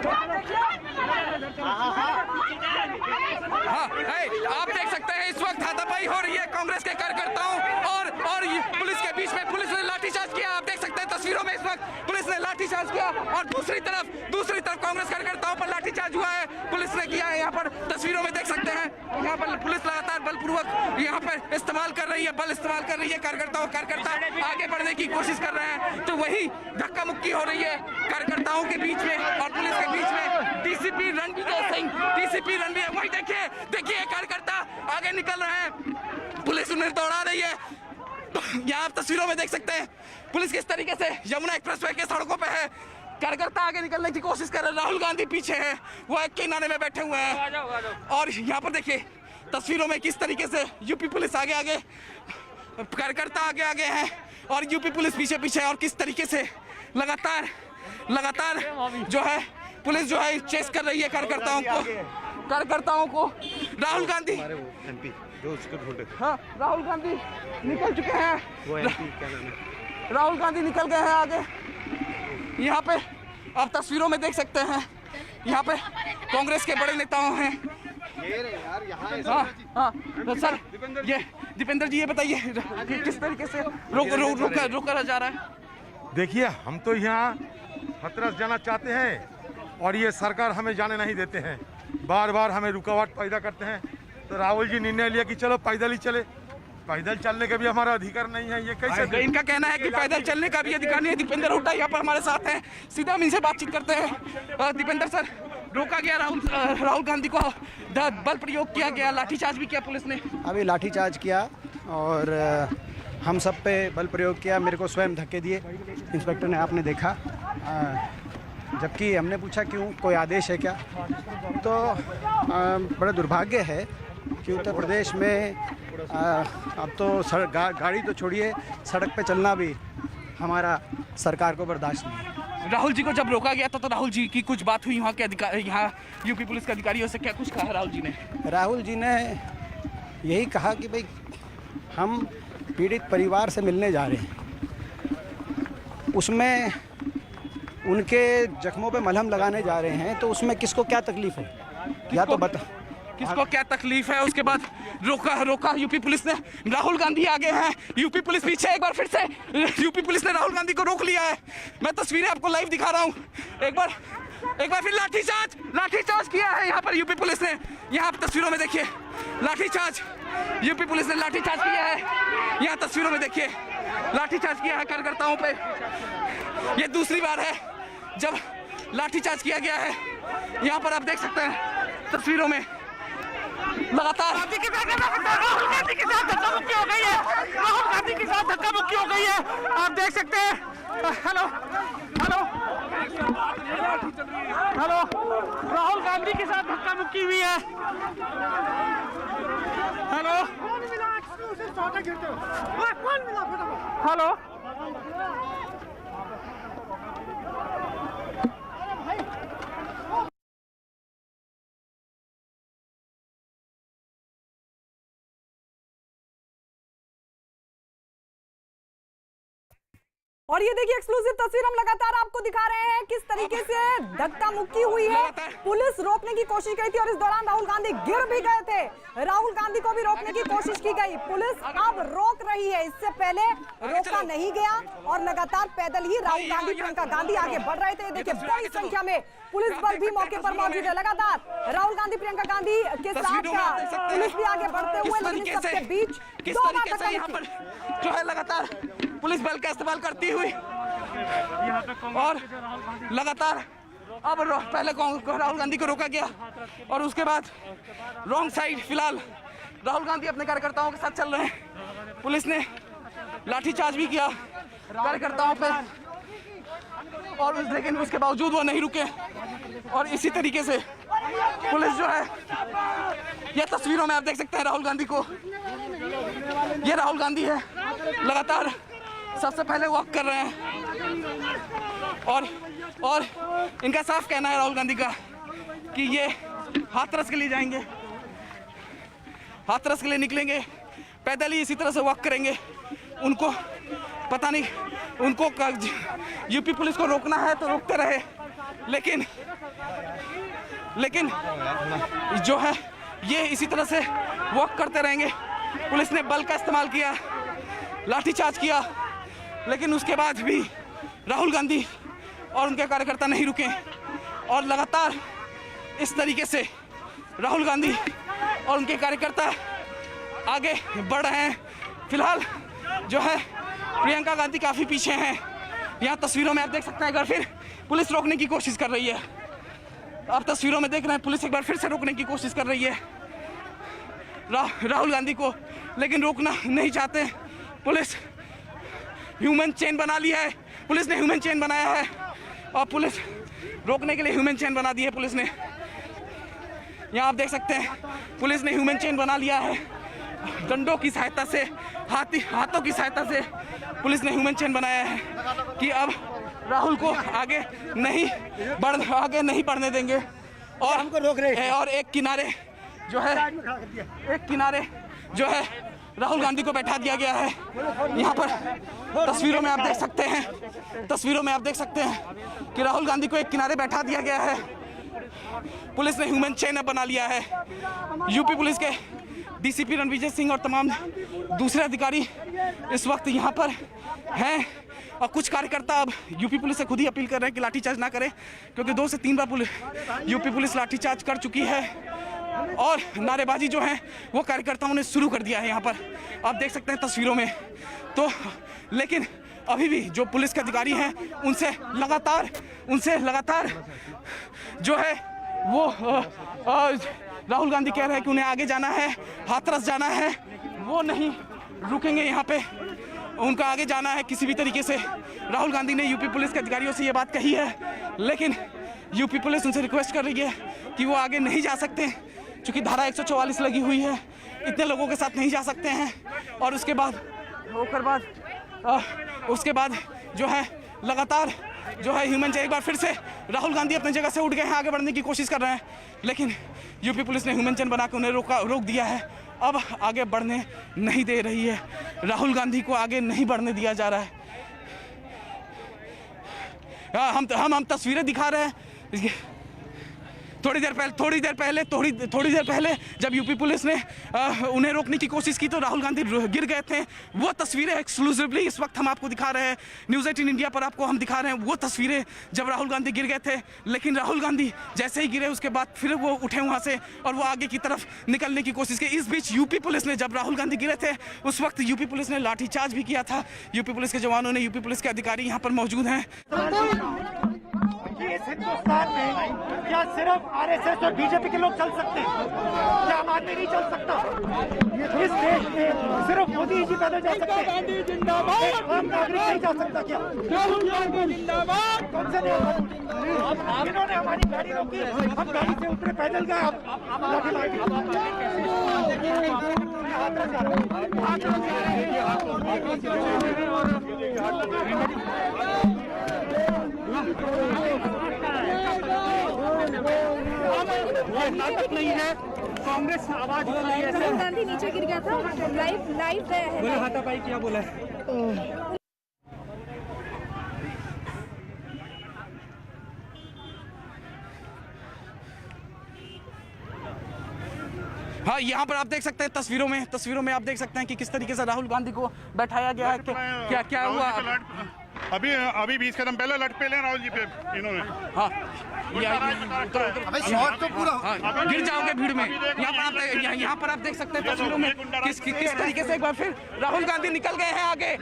हाँ, आप देख सकते हैं इस वक्त हाथापाई हो रही है कांग्रेस के कार्यकर्ताओं और पुलिस के बीच में। पुलिस ने लाठीचार्ज किया, आप देख सकते हैं तस्वीरों में इस वक्त पुलिस ने लाठीचार्ज किया और दूसरी तरफ कांग्रेस कार्यकर्ताओं पर लाठीचार्ज हुआ है, पुलिस ने किया है। यहाँ पर तस्वीरों में देख सकते हैं, यहाँ पर पुलिस लगातार बलपूर्वक यहाँ पर इस्तेमाल कर रही है, बल इस्तेमाल कर रही है। कार्यकर्ता आगे बढ़ने की कोशिश कर रहे हैं तो वही धक्का मुक्की हो रही है कार्यकर्ताओं के बीच में और पुलिस के बीच में। डीसीपी रणवीर वही देखिए कार्यकर्ता आगे निकल रहे हैं, पुलिस उन्हें दौड़ा रही है। यहाँ आप तस्वीरों में देख सकते हैं पुलिस किस तरीके से यमुना एक्सप्रेसवे के सड़कों पे है, कार्यकर्ता आगे निकलने की कोशिश कर रहे हैं। राहुल गांधी पीछे हैं, वो एक किनारे में बैठे हुए हैं और यहाँ पर देखिए तस्वीरों में किस तरीके से यूपी पुलिस आगे कार्यकर्ता आगे हैं और यूपी पुलिस पीछे और किस तरीके से लगातार जो है पुलिस जो है चेस कर रही है कार्यकर्ताओं को। राहुल गांधी राहुल गांधी निकल चुके हैं, राहुल गांधी निकल गए हैं आगे। यहाँ पे आप तस्वीरों में देख सकते हैं, यहाँ पे कांग्रेस के बड़े नेताओं हैं। हाँ सर, ये दीपेंद्र जी ये बताइए किस तरीके से रोका जा रहा है? देखिए, हम तो यहाँ हथरस जाना चाहते हैं और ये सरकार हमें जाने नहीं देते हैं, बार बार हमें रुकावट पैदा करते हैं। तो राहुल जी निर्णय लिया कि चलो पैदल ही चले, पैदल चलने का भी हमारा अधिकार नहीं है। ये कैसे? इनका कहना है कि पैदल चलने का भी अधिकार नहीं है। दीपेंद्र हुड्डा यहाँ पर हमारे साथ हैं, सीधा हम इनसे बातचीत करते हैं। दीपेंद्र सर, रोका गया राहुल गांधी को, बल प्रयोग किया गया, लाठीचार्ज भी किया पुलिस ने। अभी लाठीचार्ज किया और हम सब पे बल प्रयोग किया, मेरे को स्वयं धक्के दिए इंस्पेक्टर ने, आपने देखा। जबकि हमने पूछा क्यों, कोई आदेश है क्या? तो बड़ा दुर्भाग्य है कि उत्तर प्रदेश में अब तो गाड़ी तो छोड़िए, सड़क पे चलना भी हमारा सरकार को बर्दाश्त नहीं है। राहुल जी को जब रोका गया था तो राहुल जी की कुछ बात हुई वहाँ के अधिकारी, यहाँ यूपी पुलिस के अधिकारियों से, क्या कुछ कहा राहुल जी ने? राहुल जी ने यही कहा कि भाई हम पीड़ित परिवार से मिलने जा रहे हैं, उसमें उनके जख्मों पे मलहम लगाने जा रहे हैं, तो उसमें किसको क्या तकलीफ है? या तो बता किसको क्या तकलीफ है। उसके बाद रोका यूपी पुलिस ने। राहुल गांधी आगे हैं, यूपी पुलिस पीछे। एक बार फिर से यूपी पुलिस ने राहुल गांधी को रोक लिया है। मैं तस्वीरें आपको लाइव दिखा रहा हूँ। एक बार फिर लाठीचार्ज किया है यहाँ पर यूपी पुलिस ने। यहाँ आप तस्वीरों में देखिए लाठीचार्ज, यूपी पुलिस ने लाठीचार्ज किया है। यहाँ तस्वीरों में देखिए लाठीचार्ज किया है कार्यकर्ताओं पे। ये दूसरी बार है जब लाठीचार्ज किया गया है। यहाँ पर आप देख सकते हैं तस्वीरों में लगातार राहुल गांधी के साथ धक्का मुक्की हो गई है। आप देख सकते हैं। हेलो, राहुल गांधी के साथ धक्का मुक्की हुई है। हेलो, और ये देखिए एक्सक्लूसिव तस्वीर हम लगातार आपको दिखा रहे हैं किस तरीके से धक्का मुक्की हुई है। पुलिस रोकने की कोशिश की थी और इस दौरान राहुल गांधी गिर भी गए थे। राहुल गांधी को भी रोकने की कोशिश की गई, पुलिस अब रोक रही है। इससे पहले रोका नहीं गया और लगातार पैदल ही राहुल गांधी, प्रियंका गांधी आगे बढ़ रहे थे। देखिए बड़ी संख्या में पुलिस बल भी मौके पर मौजूद है। लगातार राहुल गांधी, प्रियंका गांधी के साथ पुलिस भी आगे बढ़ते हुए, लेकिन सबके बीच जो है लगातार पुलिस बल का इस्तेमाल करती हुई और लगातार अब पहले राहुल गांधी को रोका गया और उसके बाद रॉन्ग साइड फिलहाल राहुल गांधी अपने कार्यकर्ताओं के साथ चल रहे हैं। पुलिस ने लाठीचार्ज भी किया कार्यकर्ताओं पे और लेकिन उसके बावजूद वो नहीं रुके और इसी तरीके से पुलिस जो है, ये तस्वीरों में आप देख सकते हैं राहुल गांधी को। ये राहुल गांधी है, लगातार सबसे पहले वॉक कर रहे हैं और इनका साफ कहना है राहुल गांधी का कि ये हाथरस के लिए जाएंगे, हाथरस के लिए निकलेंगे, पैदल ही इसी तरह से वॉक करेंगे। उनको पता नहीं, उनको यूपी पुलिस को रोकना है तो रोकते रहे, लेकिन जो है ये इसी तरह से वॉक करते रहेंगे। पुलिस ने बल का इस्तेमाल किया, लाठीचार्ज किया, लेकिन उसके बाद भी राहुल गांधी और उनके कार्यकर्ता नहीं रुके और लगातार इस तरीके से राहुल गांधी और उनके कार्यकर्ता आगे बढ़ रहे हैं। फिलहाल जो है प्रियंका गांधी काफ़ी पीछे हैं। यहाँ तस्वीरों में आप देख सकते हैं एक बार फिर पुलिस रोकने की कोशिश कर रही है। आप तस्वीरों में देख रहे हैं पुलिस एक बार फिर से रोकने की कोशिश कर रही है राहुल गांधी को, लेकिन रोकना नहीं चाहते। पुलिस ह्यूमन चेन बना लिया है, पुलिस ने ह्यूमन चेन बनाया है और पुलिस रोकने के लिए ह्यूमन चेन बना दी है पुलिस ने। यहाँ आप देख सकते हैं पुलिस ने ह्यूमन चेन बना लिया है, डंडों की सहायता से, हाथों की सहायता से पुलिस ने ह्यूमन चेन बनाया है कि अब राहुल को आगे नहीं बढ़ने देंगे और हमको रोक रहे हैं। और एक किनारे जो है राहुल गांधी को बैठा दिया गया है। यहाँ पर तस्वीरों में आप देख सकते हैं कि राहुल गांधी को एक किनारे बैठा दिया गया है। पुलिस ने ह्यूमन चेन बना लिया है। यूपी पुलिस के डीसीपी रणविजय सिंह और तमाम दूसरे अधिकारी इस वक्त यहाँ पर हैं और कुछ कार्यकर्ता अब यूपी पुलिस से खुद ही अपील कर रहे हैं कि लाठीचार्ज ना करें, क्योंकि 2 से 3 बार यूपी पुलिस लाठीचार्ज कर चुकी है और नारेबाजी जो है वो कार्यकर्ताओं ने शुरू कर दिया है। यहाँ पर आप देख सकते हैं तस्वीरों में तो, लेकिन अभी भी जो पुलिस के अधिकारी हैं उनसे लगातार जो है वो राहुल गांधी कह रहे हैं कि उन्हें आगे जाना है, हाथरस जाना है, वो नहीं रुकेंगे। यहाँ पे उनका आगे जाना है किसी भी तरीके से। राहुल गांधी ने यूपी पुलिस के अधिकारियों से ये बात कही है, लेकिन यूपी पुलिस उनसे रिक्वेस्ट कर रही है कि वो आगे नहीं जा सकते, क्योंकि धारा 144 लगी हुई है, इतने लोगों के साथ नहीं जा सकते हैं। और उसके बाद जो है लगातार जो है ह्यूमन चेन। एक बार फिर से राहुल गांधी अपनी जगह से उठ गए हैं, आगे बढ़ने की कोशिश कर रहे हैं, लेकिन यूपी पुलिस ने ह्यूमन चेन बना के उन्हें रोक दिया है। अब आगे बढ़ने नहीं दे रही है, राहुल गांधी को आगे नहीं बढ़ने दिया जा रहा है। हम तस्वीरें दिखा रहे हैं। थोड़ी देर पहले जब यूपी पुलिस ने उन्हें रोकने की कोशिश की तो राहुल गांधी गिर गए थे। वो तस्वीरें एक्सक्लूसिवली इस वक्त हम आपको दिखा रहे हैं, न्यूज़ 18 इंडिया पर आपको हम दिखा रहे हैं वो तस्वीरें जब राहुल गांधी गिर गए थे। लेकिन राहुल गांधी जैसे ही गिरे उसके बाद फिर वो उठे वहाँ से और वो आगे की तरफ निकलने की कोशिश की। इस बीच यूपी पुलिस ने, जब राहुल गांधी गिरे थे उस वक्त यूपी पुलिस ने लाठीचार्ज भी किया था। यूपी पुलिस के जवानों ने, यूपी पुलिस के अधिकारी यहाँ पर मौजूद हैं। इस हिंदुस्तान में क्या सिर्फ आरएसएस और बीजेपी के लोग चल सकते हैं? क्या आम आदमी नहीं चल सकता? इस देश में सिर्फ मोदी जी पैदल जा सकते हैं, आम नागरिक नहीं जा सकता क्या? कौन से इन्होंने हमारी गाड़ी रोकी, हम गाड़ी से उतरे, पैदल गए, नाटक नहीं है। कांग्रेस आवाज राहुल गांधी नीचे गिर गया था, लाइव गया है। बोले हाथापाई क्या बोला है? हाँ, यहाँ पर आप देख सकते हैं तस्वीरों में आप देख सकते हैं कि किस तरीके से राहुल गांधी को बैठाया गया है। क्या हुआ? अभी 20 कदम पहले लट पे ले राहुल जी पे इन्होंने। हाँ, तो पूरा गिर जाओगे भीड़ में। यहाँ पर आप देख सकते हैं तस्वीरों में किस तरीके से एक बार फिर राहुल गांधी निकल गए हैं आगे।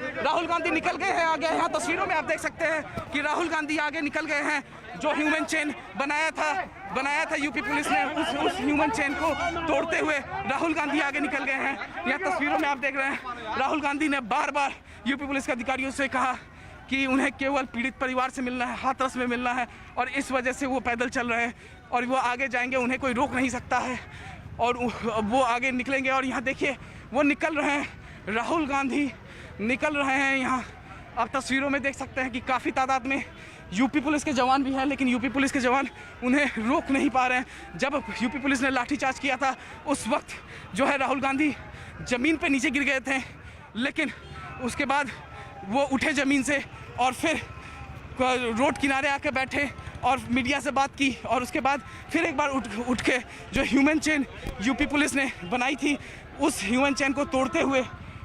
यहाँ तस्वीरों में आप देख सकते हैं कि राहुल गांधी आगे निकल गए हैं। जो ह्यूमन चेन बनाया था यूपी पुलिस ने, उस ह्यूमन चेन को तोड़ते हुए राहुल गांधी आगे निकल गए हैं। यहाँ तस्वीरों में आप देख रहे हैं राहुल गांधी ने बार यूपी पुलिस के अधिकारियों से कहा कि उन्हें केवल पीड़ित परिवार से मिलना है, हाथरस में मिलना है, और इस वजह से वो पैदल चल रहे हैं और वो आगे जाएंगे, उन्हें कोई रोक नहीं सकता है और वो आगे निकलेंगे। और यहाँ देखिए वो निकल रहे हैं, राहुल गांधी निकल रहे हैं। यहाँ आप तस्वीरों में देख सकते हैं कि काफ़ी तादाद में यूपी पुलिस के जवान भी हैं, लेकिन यूपी पुलिस के जवान उन्हें रोक नहीं पा रहे हैं। जब यूपी पुलिस ने लाठीचार्ज किया था उस वक्त जो है राहुल गांधी ज़मीन पे नीचे गिर गए थे, लेकिन उसके बाद वो उठे ज़मीन से और फिर रोड किनारे आके बैठे और मीडिया से बात की और उसके बाद फिर एक बार उठ के जो ह्यूमन चेन यूपी पुलिस ने बनाई थी उस ह्यूमन चेन को तोड़ते हुए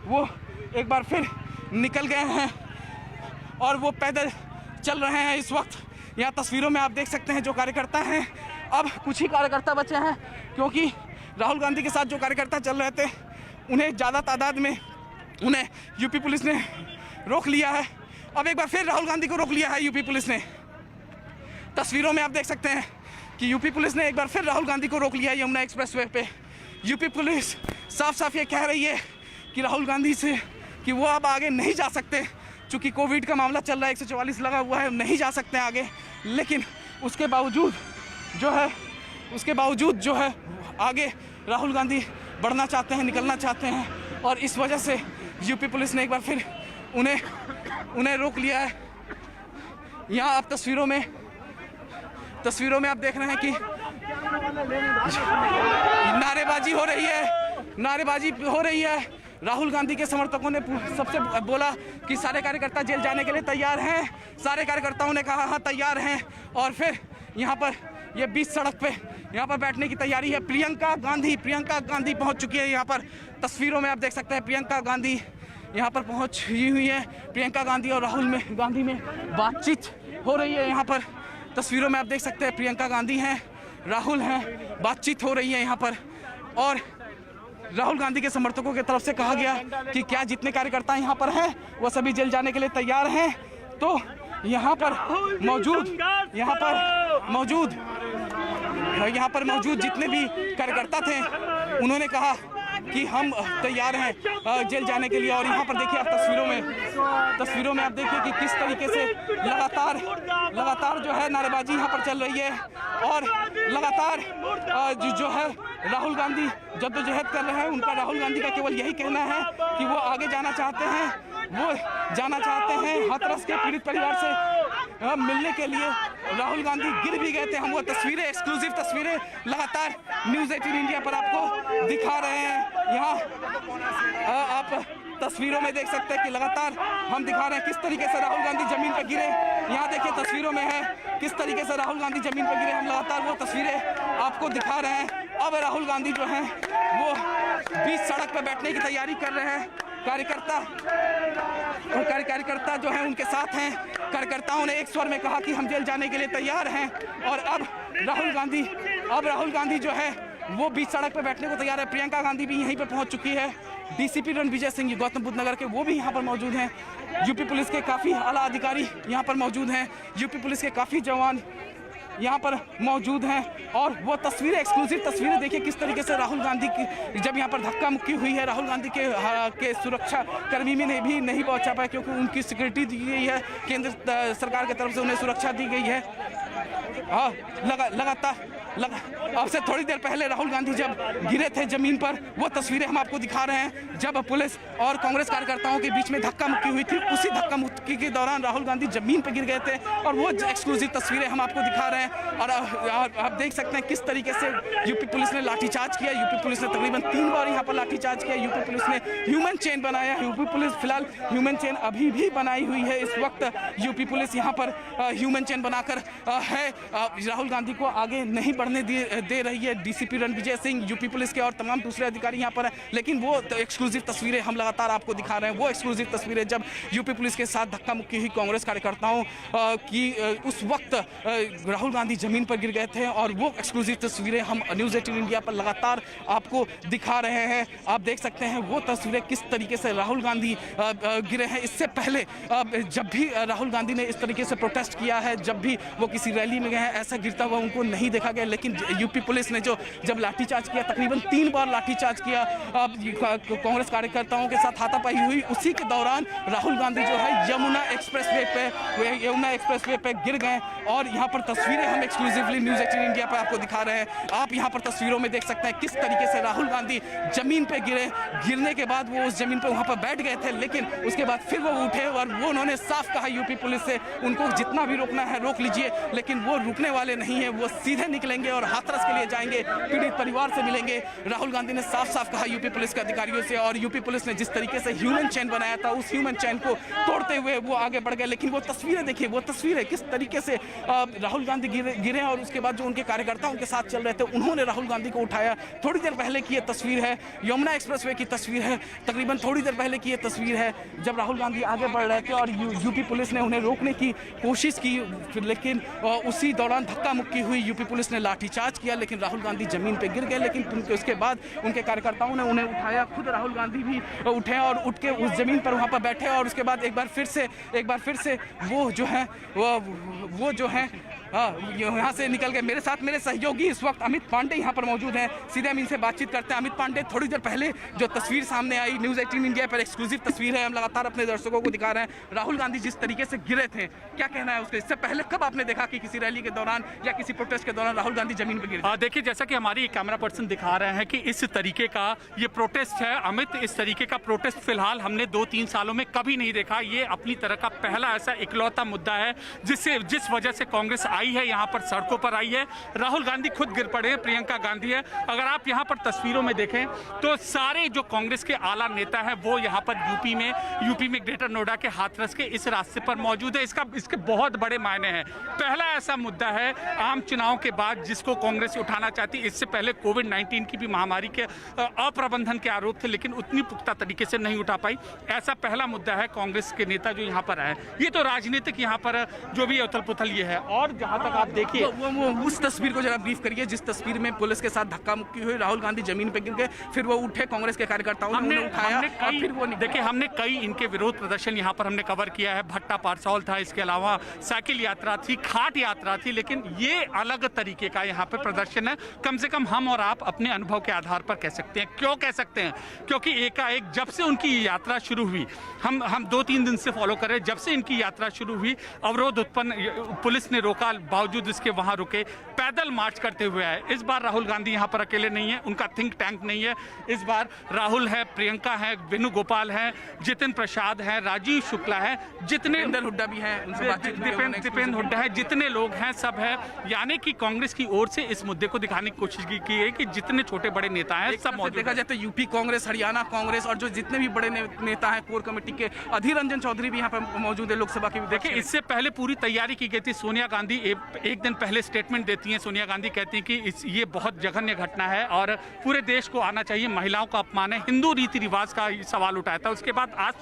वो एक बार फिर निकल गए हैं और वो पैदल चल रहे हैं। इस वक्त यहाँ तस्वीरों में आप देख सकते हैं जो कार्यकर्ता हैं, अब कुछ ही कार्यकर्ता बचे हैं क्योंकि राहुल गांधी के साथ जो कार्यकर्ता चल रहे थे उन्हें ज़्यादा तादाद में उन्हें यूपी पुलिस ने रोक लिया है। अब एक बार फिर राहुल गांधी को रोक लिया है यूपी पुलिस ने। तस्वीरों में आप देख सकते हैं कि यूपी पुलिस ने एक बार फिर राहुल गांधी को रोक लिया है यमुना एक्सप्रेसवे पे। यूपी पुलिस साफ साफ ये कह रही है कि राहुल गांधी से कि वो अब आगे नहीं जा सकते, चूँकि कोविड का मामला चल रहा है, 144 लगा हुआ है, नहीं जा सकते आगे। लेकिन उसके बावजूद जो है आगे राहुल गांधी बढ़ना चाहते हैं, निकलना चाहते हैं और इस वजह से यूपी पुलिस ने एक बार फिर उन्हें रोक लिया है। यहाँ आप तस्वीरों में आप देख रहे हैं कि नारेबाजी हो रही है। राहुल गांधी के समर्थकों ने सबसे बोला कि सारे कार्यकर्ता जेल जाने के लिए तैयार हैं। सारे कार्यकर्ताओं ने कहा हाँ तैयार हैं और फिर यहाँ पर ये बीच सड़क पे यहाँ पर बैठने की तैयारी है। प्रियंका गांधी पहुँच चुकी है यहाँ पर। तस्वीरों में आप देख सकते हैं प्रियंका गांधी यहाँ पर पहुँची हुई है। प्रियंका गांधी और राहुल गांधी में बातचीत हो रही है। यहाँ पर तस्वीरों में आप देख सकते हैं प्रियंका गांधी हैं, राहुल हैं, बातचीत हो रही है यहाँ पर। और राहुल गांधी के समर्थकों की तरफ से कहा गया कि क्या जितने कार्यकर्ता यहाँ पर हैं वो सभी जेल जाने के लिए तैयार हैं। तो यहाँ पर मौजूद जितने भी कार्यकर्ता थे उन्होंने कहा कि हम तैयार हैं जेल जाने के लिए। और यहाँ पर देखिए आप तस्वीरों में आप देखिए कि किस तरीके से लगातार जो है नारेबाजी यहाँ पर चल रही है और लगातार जो है राहुल गांधी जद्दोजहद कर रहे हैं। उनका राहुल गांधी का केवल यही कहना है कि वो आगे जाना चाहते हैं हाथरस के पीड़ित परिवार से मिलने के लिए। राहुल गांधी गिर भी गए थे। हम वो तस्वीरें, एक्सक्लूसिव तस्वीरें लगातार न्यूज़ 18 इंडिया पर आपको दिखा रहे हैं। यहाँ आप तस्वीरों में देख सकते हैं कि लगातार हम दिखा रहे हैं किस तरीके से राहुल गांधी जमीन पर गिरे। यहाँ देखिए तस्वीरों में है किस तरीके से राहुल गांधी जमीन पर गिरे। हम लगातार वो तस्वीरें आपको दिखा रहे हैं। अब राहुल गांधी जो हैं वो बीच सड़क पर बैठने की तैयारी कर रहे हैं। कार्यकर्ता जो हैं उनके साथ हैं। कार्यकर्ताओं ने एक स्वर में कहा कि हम जेल जाने के लिए तैयार हैं। और अब राहुल गांधी जो है वो बीच सड़क पर बैठने को तैयार है। प्रियंका गांधी भी यहीं पर पहुंच चुकी है। डीसीपी रणविजय सिंह गौतम बुद्ध नगर के वो भी यहाँ पर मौजूद हैं। यूपी पुलिस के काफ़ी आला अधिकारी यहाँ पर मौजूद हैं। यूपी पुलिस के काफ़ी जवान यहाँ पर मौजूद हैं। और वो तस्वीरें, एक्सक्लूसिव तस्वीरें देखिए किस तरीके से राहुल गांधी की जब यहाँ पर धक्का मुक्की हुई है। राहुल गांधी के सुरक्षा कर्मी में भी नहीं पहुँचा पाए क्योंकि उनकी सिक्योरिटी दी गई है, केंद्र सरकार की तरफ से उन्हें सुरक्षा दी गई है। हाँ, अब से थोड़ी देर पहले राहुल गांधी जब गिरे थे जमीन पर, वो तस्वीरें हम आपको दिखा रहे हैं। जब पुलिस और कांग्रेस कार्यकर्ताओं के बीच में धक्का मुक्की हुई थी, उसी धक्का मुक्की के दौरान राहुल गांधी जमीन पर गिर गए थे और वो एक्सक्लूसिव तस्वीरें हम आपको दिखा रहे हैं। और आप देख सकते हैं किस तरीके से यूपी पुलिस ने लाठीचार्ज किया। यूपी पुलिस ने तकरीबन 3 बार यहाँ पर लाठीचार्ज किया। यूपी पुलिस ने ह्यूमन चेन बनाया। यूपी पुलिस फिलहाल ह्यूमन चेन अभी भी बनाई हुई है। इस वक्त यूपी पुलिस यहाँ पर ह्यूमन चेन बनाकर है, राहुल गांधी को आगे नहीं बढ़ने दे रही है। DCP Ranvijay Singh, UP police के और तमाम दूसरे अधिकारी यहाँ पर हैं। लेकिन वो एक्सक्लूसिव तस्वीरें हम लगातार आपको दिखा रहे हैं। वो एक्सक्लूसिव तस्वीरें जब यूपी पुलिस के साथ धक्का मुक्की हुई कांग्रेस कार्यकर्ताओं की, उस वक्त राहुल गांधी जमीन पर गिर गए थे। और वो एक्सक्लूसिव तस्वीरें हम न्यूज़ 18 इंडिया पर लगातार आपको दिखा रहे हैं। आप देख सकते हैं वो तस्वीरें किस तरीके से राहुल गांधी गिरे हैं। इससे पहले जब भी राहुल गांधी ने इस तरीके से प्रोटेस्ट किया है, जब भी वो किसी रैली में गए हैं, ऐसा गिरता हुआ उनको नहीं देखा गया। लेकिन यूपी पुलिस ने जब लाठीचार्ज किया, तकरीबन 3 बार लाठीचार्ज किया कांग्रेस कार्यकर्ताओं के साथ हाथापाई हुई, उसी के दौरान राहुल गांधी जो है यमुना एक्सप्रेसवे पे गिर गए। और यहाँ पर तस्वीरें हम एक्सक्लूसिवली न्यूज़ 18 इंडिया पर आपको दिखा रहे हैं। आप यहाँ पर तस्वीरों में देख सकते हैं किस तरीके से राहुल गांधी जमीन पे गिरने के बाद वो उस जमीन पे वहाँ पर बैठ गए थे। लेकिन उसके बाद फिर वो उठे और वो उन्होंने साफ कहा यूपी पुलिस से, उनको जितना भी रोकना है रोक लीजिए, लेकिन लेकिन वो रुकने वाले नहीं है। वो सीधे निकलेंगे और हाथरस के लिए जाएंगे, पीड़ित परिवार से मिलेंगे। राहुल गांधी ने साफ साफ कहा यूपी पुलिस के अधिकारियों से, और यूपी पुलिस ने जिस तरीके से ह्यूमन चेन बनाया था उस ह्यूमन चेन को तोड़ते हुए वो आगे बढ़ गए। लेकिन वो तस्वीरें देखिए, वो तस्वीरें किस तरीके से राहुल गांधी गिरे और उसके बाद जो उनके कार्यकर्ता उनके साथ चल रहे थे उन्होंने राहुल गांधी को उठाया। थोड़ी देर पहले की ये तस्वीर है, यमुना एक्सप्रेसवे की तस्वीर है, तकरीबन थोड़ी देर पहले की ये तस्वीर है जब राहुल गांधी आगे बढ़ रहे थे और यूपी पुलिस ने उन्हें रोकने की कोशिश की, लेकिन उसी दौरान धक्का मुक्की हुई। यूपी पुलिस ने लाठीचार्ज किया, लेकिन राहुल गांधी जमीन पे गिर गए। लेकिन उसके बाद उनके कार्यकर्ताओं ने उन्हें उठाया, खुद राहुल गांधी भी उठे और उठ के उस जमीन पर वहां पर बैठे। और उसके बाद एक बार फिर से वो जो है यहाँ से निकल गए। मेरे साथ मेरे सहयोगी इस वक्त अमित पांडे यहाँ पर मौजूद हैं, सीधे हम इनसे बातचीत करते हैं। अमित पांडे, थोड़ी देर पहले जो तस्वीर सामने आई, न्यूज़ 18 इंडिया पर एक्सक्लूसिव तस्वीर है, हम लगातार अपने दर्शकों को दिखा रहे हैं। राहुल गांधी जिस तरीके से गिरे थे, क्या कहना है उसके? इससे पहले कब आपने देखा कि किसी रैली के दौरान या किसी प्रोटेस्ट के दौरान राहुल गांधी जमीन पर गिरे? देखिए, जैसा कि हमारी कैमरा पर्सन दिखा रहे हैं कि इस तरीके का ये प्रोटेस्ट है अमित, इस तरीके का प्रोटेस्ट फिलहाल हमने 2-3 सालों में कभी नहीं देखा। ये अपनी तरह का पहला ऐसा इकलौता मुद्दा है जिस वजह से कांग्रेस आई है, यहाँ पर सड़कों पर आई है। राहुल गांधी खुद गिर पड़े हैं, प्रियंका गांधी है। अगर आप यहाँ पर तस्वीरों में देखें तो सारे जो कांग्रेस के आला नेता हैं वो यहाँ पर यूपी में ग्रेटर नोएडा के हाथरस के इस रास्ते पर मौजूद है। इसके बहुत बड़े मायने हैं। पहला ऐसा मुद्दा है आम चुनाव के बाद जिसको कांग्रेस उठाना चाहती। इससे पहले कोविड-19 की भी महामारी के अप्रबंधन के आरोप थे, लेकिन उतनी पुख्ता तरीके से नहीं उठा पाई। ऐसा पहला मुद्दा है कांग्रेस के नेता जो यहाँ पर आए। ये तो राजनीतिक यहाँ पर जो भी उथल पुथल ये है। और जहाँ तक आप देखिए वो उस तस्वीर को जरा ब्रीफ करिए जिस तस्वीर में पुलिस के साथ धक्का मुक्की हुई, राहुल गांधी जमीन पे गिर गए, फिर वो उठे, कांग्रेस के कार्यकर्ताओं ने उठाया और फिर वो देखिए हमने कई इनके विरोध प्रदर्शन यहाँ पर हमने कवर किया है। भट्टा पारसौल था, इसके अलावा साइकिल यात्रा थी, खाट यात्रा थी, लेकिन ये अलग तरीके का यहाँ पर प्रदर्शन है। कम से कम हम और आप अपने अनुभव के आधार पर कह सकते हैं। क्यों कह सकते हैं? क्योंकि एकाएक जब से उनकी यात्रा शुरू हुई, हम 2-3 दिन से फॉलो कर रहे हैं, जब से इनकी यात्रा शुरू हुई अवरोध उत्पन्न, पुलिस ने रोका, बावजूद इसके वहां रुके, पैदल मार्च करते हुए आए। इस बार राहुल गांधी यहाँ पर अकेले नहीं है, उनका थिंक टैंक नहीं है। इस बार राहुल है, प्रियंका है, वेणुगोपाल है, जितिन प्रसाद है, राजीव शुक्ला है, जितने हुड्डा भी है, दीपेंद्र हुड्डा है, जितने लोग हैं सब है। यानी कि कांग्रेस की ओर से इस मुद्दे को दिखाने की कोशिश की है कि जितने छोटे बड़े नेता हैं सब मौजूद। देखा जाए तो यूपी कांग्रेस, हरियाणा कांग्रेस और जो जितने भी बड़े नेता हैं कोर कमेटी के, अधीर रंजन चौधरी भी यहाँ पर मौजूद है लोकसभा की। देखिए, इससे पहले पूरी तैयारी की गई थी। सोनिया गांधी एक दिन पहले स्टेटमेंट देती हैं। सोनिया गांधी कहती हैं कि ये बहुत जघन्य घटना है और पूरे देश को आना चाहिए, महिलाओं का अपमान है, हिंदू रीति रिवाज का सवाल उठाया था। उसके बाद आज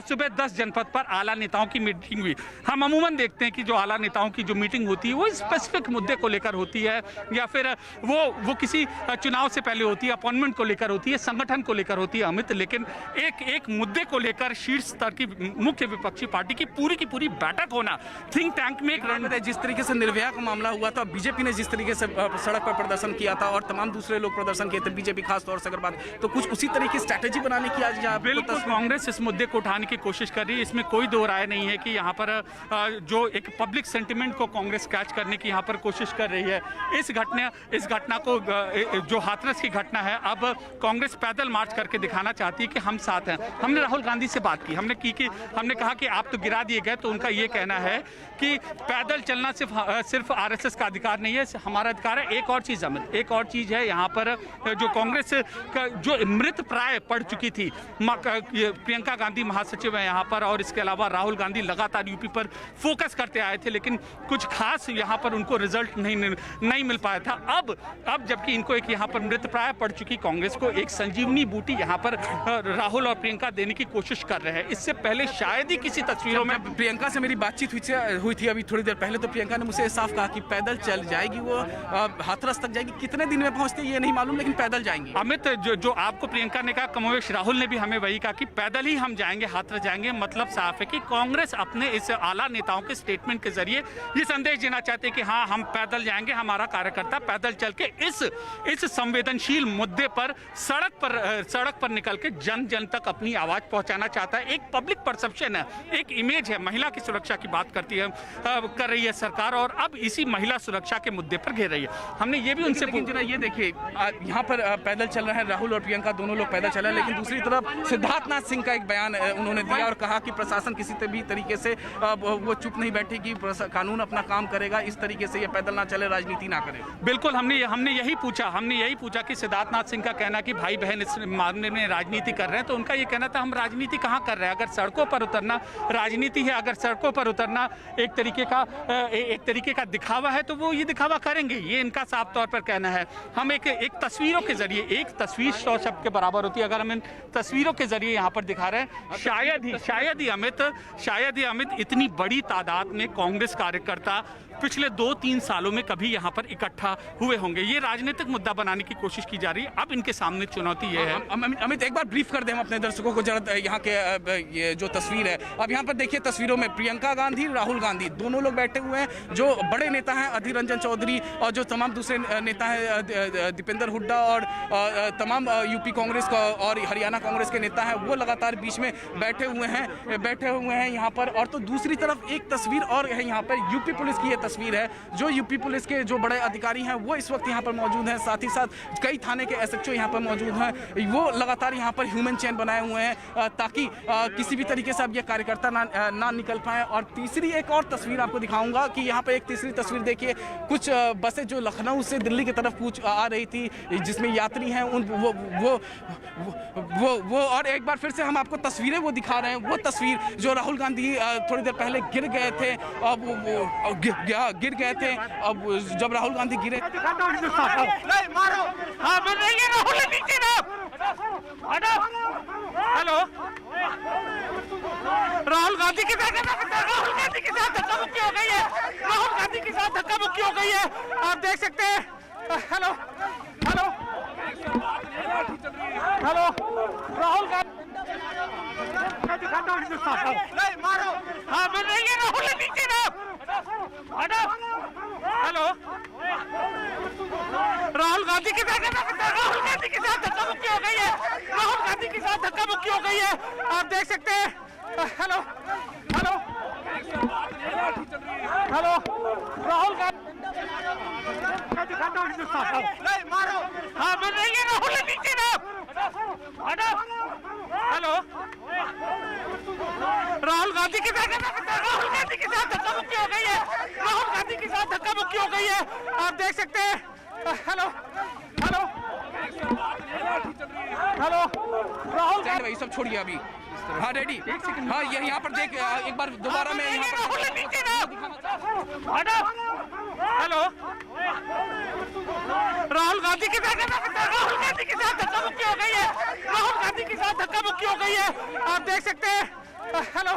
सुबह 10 जनपद पर आला नेताओं की मीटिंग हुई। हम अमूमन देखते हैं कि जो आला नेताओं की जो मीटिंग होती है वो स्पेसिफिक मुद्दे को लेकर होती है, या फिर वो किसी चुनाव से पहले होती है, अपॉइंटमेंट को लेकर होती है, संगठन को लेकर होती है अमित। लेकिन एक मुद्दे को लेकर शीर्ष स्तर की मुख्य विपक्षी पार्टी की पूरी बैठक होना, थिंक टैंक में एक जिस तरीके से निर्भया का मामला हुआ था, बीजेपी ने जिस तरीके से सड़क पर प्रदर्शन किया था और तमाम दूसरे लोग प्रदर्शन किए थे, बीजेपी खास तौर से अगर बात, तो कुछ उसी तरह की स्ट्रैटेजी बनाने की आज बिल्कुल कांग्रेस इस मुद्दे को उठाने की कोशिश कर रही है। इसमें कोई दो राय नहीं है कि यहाँ पर जो एक पब्लिक सेंटिमेंट को कांग्रेस कैच करने की यहाँ पर कोशिश कर रही है। इस घटना को, जो हाथरस की घटना है, अब कांग्रेस पैदल मार्च करके दिखाना चाहती है कि हम साथ हैं। हमने राहुल गांधी से बात की, हमने कहा कि आप तो गिरा दिए गए, तो उनका ये कहना है कि पैदल चलना सिर्फ आरएसएस का अधिकार नहीं है, हमारा अधिकार है। एक और चीज अमित, एक और चीज है यहाँ पर, जो कांग्रेस का जो मृत प्राय पड़ चुकी थी, प्रियंका गांधी महासचिव है यहाँ पर, और इसके अलावा राहुल गांधी लगातार यूपी पर फोकस करते आए थे, लेकिन कुछ खास यहाँ पर उनको रिजल्ट नहीं मिल पाया था। अब जबकि इनको एक यहाँ पर मृत प्राय पड़ चुकी कांग्रेस को एक संजीवनी बूटी यहाँ पर राहुल और प्रियंका देने की कोशिश कर रहे हैं। इससे पहले शायद ही किसी तस्वीरों में प्रियंका से मेरी बातचीत हुई थी अभी थोड़ी देर पहले, तो प्रियंका ने मुझे साफ कहा कि पैदल चल जाएगी, वो हाथरस तक जाएगी। कितने दिन में पहुंचते ये नहीं मालूम, लेकिन पैदल जाएंगी। अमित, जो आपको प्रियंका ने कहा, कमोवेश राहुल ने भी हमें वही कहा कि पैदल ही हम जाएंगे, हाथरस जाएंगे। मतलब साफ है कि कांग्रेस अपने इस आला नेताओं के स्टेटमेंट के जरिए ये संदेश देना चाहते हैं कि हाँ, हम पैदल जाएंगे, हमारा कार्यकर्ता पैदल चल के इस संवेदनशील मुद्दे पर सड़क पर निकल के जन तक अपनी आवाज पहुंचाना चाहता है। एक पब्लिक परसेप्शन है, एक इमेज है, महिला की सुरक्षा की बात कर रही है सरकार और अब इसी महिला सुरक्षा के मुद्दे पर घेर रही है। हमने ये भी उनसे जरा ये देखिए, यहाँ पर पैदल चल रहे हैं राहुल और प्रियंका, दोनों लोग पैदल चल रहे हैं, लेकिन दूसरी तरफ सिद्धार्थनाथ सिंह का एक बयान उन्होंने दिया और कहा कि प्रशासन किसी भी तरीके से वो चुप नहीं बैठेगी, कानून अपना काम करेगा, इस तरीके से ये पैदल ना चले, राजनीति ना करे। बिल्कुल, हमने यही पूछा कि सिद्धार्थनाथ सिंह का कहना कि भाई बहन इस मामले में राजनीति कर रहे हैं, तो उनका ये कहना था हम राजनीति कहाँ कर रहे हैं, अगर सड़कों पर उतरना राजनीति है, अगर सड़कों पर उतरना एक तरीके का दिखावा है तो वो ये दिखावा करेंगे, ये इनका साफ तौर पर कहना है। हम एक तस्वीरों के जरिए, एक तस्वीर 100 शब्द के बराबर होती है, अगर हम इन तस्वीरों के जरिए यहाँ पर दिखा रहे हैं, शायद ही अमित इतनी बड़ी तादाद में कांग्रेस कार्यकर्ता पिछले 2-3 सालों में कभी यहाँ पर इकट्ठा हुए होंगे। ये राजनीतिक मुद्दा बनाने की कोशिश की जा रही है। अब इनके सामने चुनौती ये है। अमित, एक बार ब्रीफ कर दें हम अपने दर्शकों को जरा, यहाँ के ये जो तस्वीर है, अब यहाँ पर देखिए तस्वीरों में प्रियंका गांधी, राहुल गांधी दोनों लोग बैठे हुए हैं। जो बड़े नेता हैं अधीर रंजन चौधरी और जो तमाम दूसरे नेता हैं दीपेंद्र हुड्डा और तमाम यूपी कांग्रेस का और हरियाणा कांग्रेस के नेता हैं, वो लगातार बीच में बैठे हुए हैं यहाँ पर। और तो दूसरी तरफ एक तस्वीर और है यहाँ पर, यूपी पुलिस की तस्वीर है, जो यूपी पुलिस के जो बड़े अधिकारी हैं वो इस वक्त यहाँ पर मौजूद हैं, साथ ही साथ कई थाने के एसएचओ यहाँ पर मौजूद हैं। वो लगातार यहाँ पर ह्यूमन चेन बनाए हुए हैं ताकि किसी भी तरीके से अब ये कार्यकर्ता ना निकल पाए। और तीसरी एक और तस्वीर आपको दिखाऊंगा कि यहाँ पर एक तीसरी तस्वीर देखिए, कुछ बसें जो लखनऊ से दिल्ली की तरफ कूच आ रही थी, जिसमें यात्री हैं उन वो और एक बार फिर से हम आपको तस्वीरें वो दिखा रहे हैं। वो तस्वीर जो राहुल गांधी थोड़ी देर पहले गिर गए थे, अब गिर गए थे, अब जब राहुल गांधी गिरे, हेलो, राहुल गांधी के साथ धक्का मुक्की हो गई है, राहुल गांधी के साथ धक्का मुक्की हो गई है, आप देख सकते हैं। हेलो, राहुल गांधी, हेलो, राहुल गांधी के साथ धक्का मुक्की हो गई है, राहुल गांधी के साथ धक्का मुक्की हो गई है, आप देख सकते हैं। हेलो, राहुल गांधी, हेलो, राहुल गांधी के साथ धक्का मुक्की हो गई है, राहुल गांधी के साथ धक्का मुक्की हो गई है, आप देख सकते हैं। हेलो, राहुल भाई सब छोड़िए अभी। हाँ रेडी, हाँ ये यहाँ पर देख, एक बार दोबारा मैं यहाँ पर हेलो, राहुल गांधी के साथ धक्का मुक्की हो गई है, राहुल गांधी के साथ धक्का मुक्की हो गई है, आप देख सकते हैं। हेलो,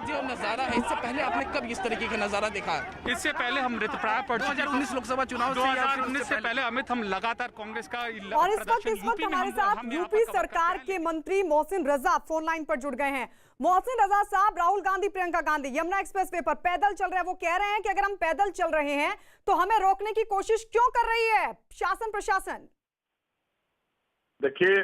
जो नजारा है, इससे पहले आपने कब इस तरीके का नजारा देखा? इससे पहले हम ऋतुप्राय पर 2019 लोकसभा चुनाव 2019 से पहले अमित हम लगातार कांग्रेस का और इस वक्त हमारे साथ यूपी सरकार के मंत्री मोहसिन रजा फोन लाइन पर जुड़ गए हैं। मोहसिन रजा साहब, राहुल गांधी, प्रियंका गांधी यमुना एक्सप्रेसवे पर पैदल चल रहे हैं। वो कह रहे हैं कि अगर हम पैदल चल रहे हैं तो हमें रोकने की कोशिश क्यों कर रही है शासन प्रशासन? देखिए,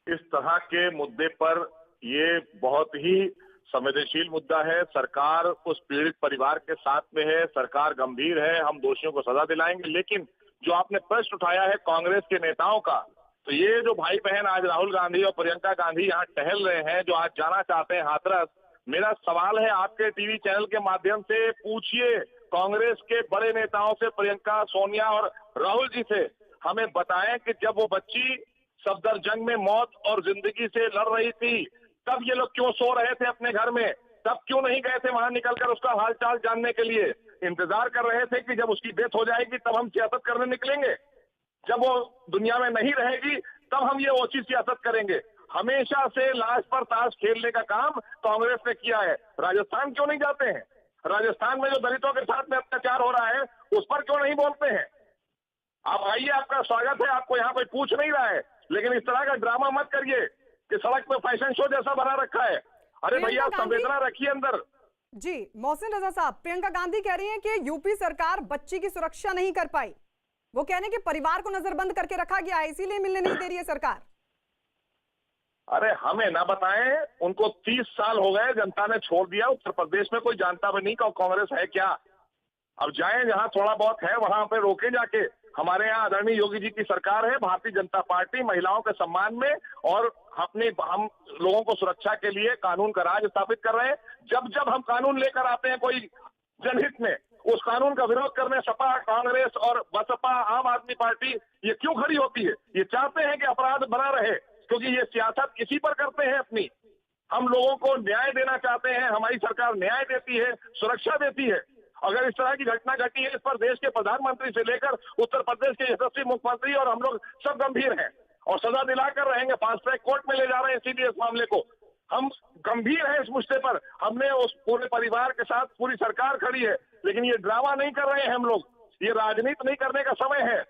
इस तरह के मुद्दे पर ये बहुत ही संवेदनशील मुद्दा है। सरकार उस पीड़ित परिवार के साथ में है, सरकार गंभीर है, हम दोषियों को सजा दिलाएंगे। लेकिन जो आपने प्रश्न उठाया है कांग्रेस के नेताओं का, तो ये जो भाई बहन आज राहुल गांधी और प्रियंका गांधी यहाँ टहल रहे हैं, जो आज जाना चाहते हैं हाथरस, मेरा सवाल है आपके टीवी चैनल के माध्यम से, पूछिए कांग्रेस के बड़े नेताओं से, प्रियंका, सोनिया और राहुल जी से, हमें बताएं कि जब वो बच्ची सफदरजंग में मौत और जिंदगी से लड़ रही थी, तब ये लोग क्यों सो रहे थे अपने घर में? तब क्यों नहीं गए थे वहां निकलकर उसका हालचाल जानने के लिए? इंतजार कर रहे थे कि जब उसकी डेथ हो जाएगी तब हम सियासत करने निकलेंगे, जब वो दुनिया में नहीं रहेगी तब हम ये ओछी सियासत करेंगे। हमेशा से लाश पर ताश खेलने का काम कांग्रेस ने किया है। राजस्थान क्यों नहीं जाते हैं? राजस्थान में जो दलितों के साथ में अत्याचार हो रहा है उस पर क्यों नहीं बोलते हैं? आप आइए, आपका स्वागत है, आपको यहाँ कोई पूछ नहीं रहा है, लेकिन इस तरह का ड्रामा मत करिए कि सड़क पे फैशन शो जैसा बना रखा है। अरे भैया, संवेदना रखिए अंदर। जी मोहसिन रजा साहब, प्रियंका गांधी कह रही हैं कि यूपी सरकार बच्ची की सुरक्षा नहीं कर पाई। वो कह रहे हैं कि परिवार को नजरबंद करके रखा गया है, इसीलिए मिलने नहीं दे रही है सरकार। अरे हमें ना बताएं, उनको 30 साल हो गए, जनता ने छोड़ दिया। उत्तर प्रदेश में कोई जानता भी नहीं कि कांग्रेस है क्या। अब जाएं जहां थोड़ा बहुत है वहां पे रोके जाके। हमारे यहाँ आदरणीय योगी जी की सरकार है, भारतीय जनता पार्टी महिलाओं के सम्मान में और हम लोगों को सुरक्षा के लिए कानून का राज स्थापित कर रहे हैं। जब जब हम कानून लेकर आते हैं कोई जनहित में, उस कानून का विरोध करने सपा, कांग्रेस और बसपा, आम आदमी पार्टी ये क्यों खड़ी होती है? ये चाहते हैं कि अपराध बना रहे, क्योंकि ये सियासत इसी पर करते हैं अपनी। हम लोगों को न्याय देना चाहते हैं, हमारी सरकार न्याय देती है, सुरक्षा देती है। अगर इस तरह की घटना घटी है, इस पर देश के प्रधानमंत्री से लेकर उत्तर प्रदेश के यशस्वी मुख्यमंत्री और हम लोग सब गंभीर हैं और सजा दिलाकर रहेंगे। फास्ट ट्रैक कोर्ट में ले जा रहे हैं इसीलिए इस मामले को। हम गंभीर हैं इस मुद्दे पर। हमने उस पूरे परिवार के साथ पूरी सरकार खड़ी है, लेकिन ये ड्रामा नहीं कर रहे हैं हम लोग। ये राजनीति नहीं करने का समय है।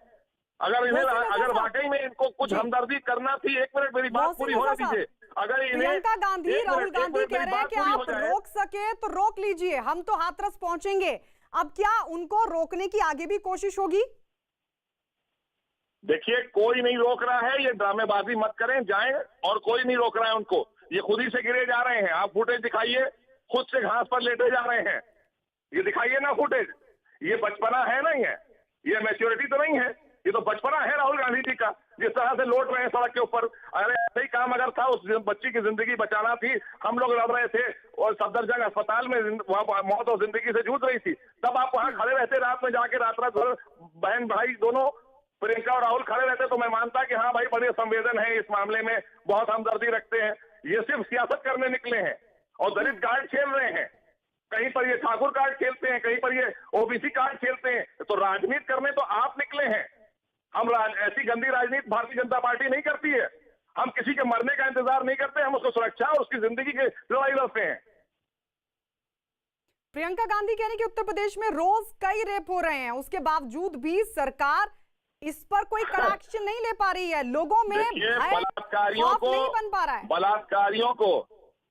अगर वाकई में इनको कुछ हमदर्दी करना थी, एक मिनट मेरी बात पूरी होने दीजिए। अगर इन्हें प्रियंका गांधी, राहुल गांधी कह रहे हैं कि आप रोक सके तो रोक लीजिए, हम तो हाथरस पहुंचेंगे। अब क्या उनको रोकने की आगे भी कोशिश होगी? देखिए, कोई नहीं रोक रहा है, ये ड्रामेबाजी मत करें, जाएं, और कोई नहीं रोक रहा है उनको। ये खुद ही से गिरे जा रहे हैं। आप फुटेज दिखाइए, खुद से घास पर लेटे जा रहे हैं। ये दिखाइए ना फुटेज। ये बचपना है नहीं है, ये मैच्योरिटी तो नहीं है, ये तो बचपना है राहुल गांधी जी का। जिस तरह से लौट रहे हैं सड़क के ऊपर, अरे सही काम अगर था, उस बच्ची की जिंदगी बचाना थी, हम लोग लड़ रहे थे और सफदरजंग अस्पताल में मौत और जिंदगी से जूझ रही थी, तब आप वहां खड़े रहते रात में जाके, रात भर बहन भाई दोनों प्रियंका और राहुल खड़े रहते, तो मैं मानता कि हाँ भाई बड़े संवेदन है इस मामले में, बहुत हमदर्दी रखते हैं। ये सिर्फ सियासत करने निकले हैं और दलित कार्ड खेल रहे हैं। कहीं पर ये ठाकुर कार्ड खेलते हैं, कहीं पर ये ओबीसी कार्ड खेलते हैं। तो राजनीति करने तो आप निकले हैं। हम ऐसी गंदी राजनीति भारतीय जनता पार्टी नहीं करती है। हम किसी के मरने का इंतजार नहीं करते, हम उसको सुरक्षा और उसकी जिंदगी की लड़ाई लड़ते हैं। प्रियंका गांधी कह रही कि उत्तर प्रदेश में रोज कई रेप हो रहे हैं, उसके बावजूद भी सरकार इस पर कोई कड़ा एक्शन नहीं ले पा रही है। लोगों में बलात्कारियों को नहीं बन पा रहा है।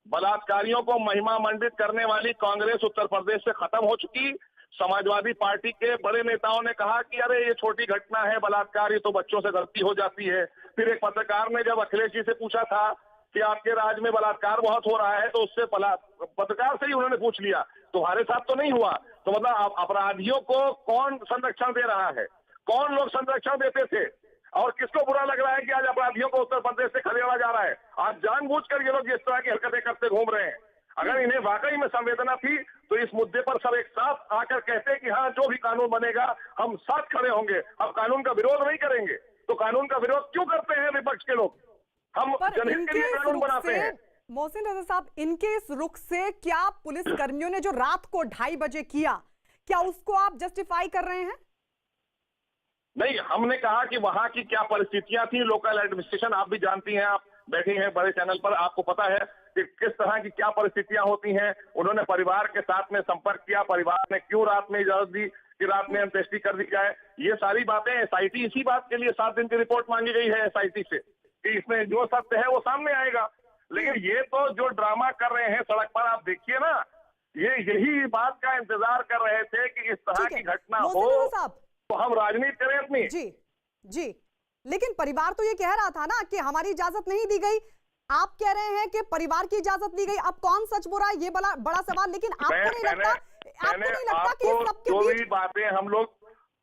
बलात्कारियों को महिमा मंडित करने वाली कांग्रेस उत्तर प्रदेश से खत्म हो चुकी। समाजवादी पार्टी के बड़े नेताओं ने कहा कि अरे ये छोटी घटना है, बलात्कार, ये तो बच्चों से गलती हो जाती है। फिर एक पत्रकार ने जब अखिलेश जी से पूछा था कि आपके राज्य में बलात्कार बहुत हो रहा है, तो उससे पत्रकार से ही उन्होंने पूछ लिया, तुम्हारे साथ तो नहीं हुआ। तो मतलब अपराधियों को कौन संरक्षण दे रहा है? कौन लोग संरक्षण देते थे? और किसको बुरा लग रहा है कि आज अपराधियों को उत्तर प्रदेश से खदेड़ा जा रहा है? आज जानबूझकर ये लोग इस तरह की हरकतें करते घूम रहे हैं। अगर इन्हें वाकई में संवेदना थी तो इस मुद्दे पर सब एक साथ आकर कहते कि हाँ, जो भी कानून बनेगा हम साथ खड़े होंगे, अब कानून का विरोध नहीं करेंगे। तो कानून का विरोध क्यों करते हैं विपक्ष के लोग? हम जनहित के लिए कानून बनाते हैं। मोहसिन रजा साहब, इनके इस रुख से क्या पुलिस कर्मियों ने जो रात को 2:30 बजे किया, क्या उसको आप जस्टिफाई कर रहे हैं? नहीं, हमने कहा कि वहां की क्या परिस्थितियां थी। लोकल एडमिनिस्ट्रेशन आप भी जानती हैं, आप बैठी हैं बड़े चैनल पर, आपको पता है कि किस तरह की क्या परिस्थितियां होती हैं। उन्होंने परिवार के साथ में संपर्क किया, परिवार ने क्यों रात में इजाजत दी कि रात में अंत्येष्टि कर दी जाए। ये सारी बातें एसआईटी, इसी बात के लिए 7 दिन की रिपोर्ट मांगी गई है एसआईटी से कि इसमें जो सत्य है वो सामने आएगा। लेकिन ये तो जो ड्रामा कर रहे हैं सड़क पर, आप देखिए ना, ये यही बात का इंतजार कर रहे थे कि इस तरह की घटना हो तो हम राजनीति करें अपनी। जी, लेकिन परिवार तो ये कह रहा था ना कि हमारी इजाजत नहीं दी गई। आप कह रहे हैं कि परिवार की इजाजत दी गई। अब कौन सच बोल रहा है, ये बड़ा सवाल। लेकिन आपको नहीं लगता कि सबके बीच बातें हम लोग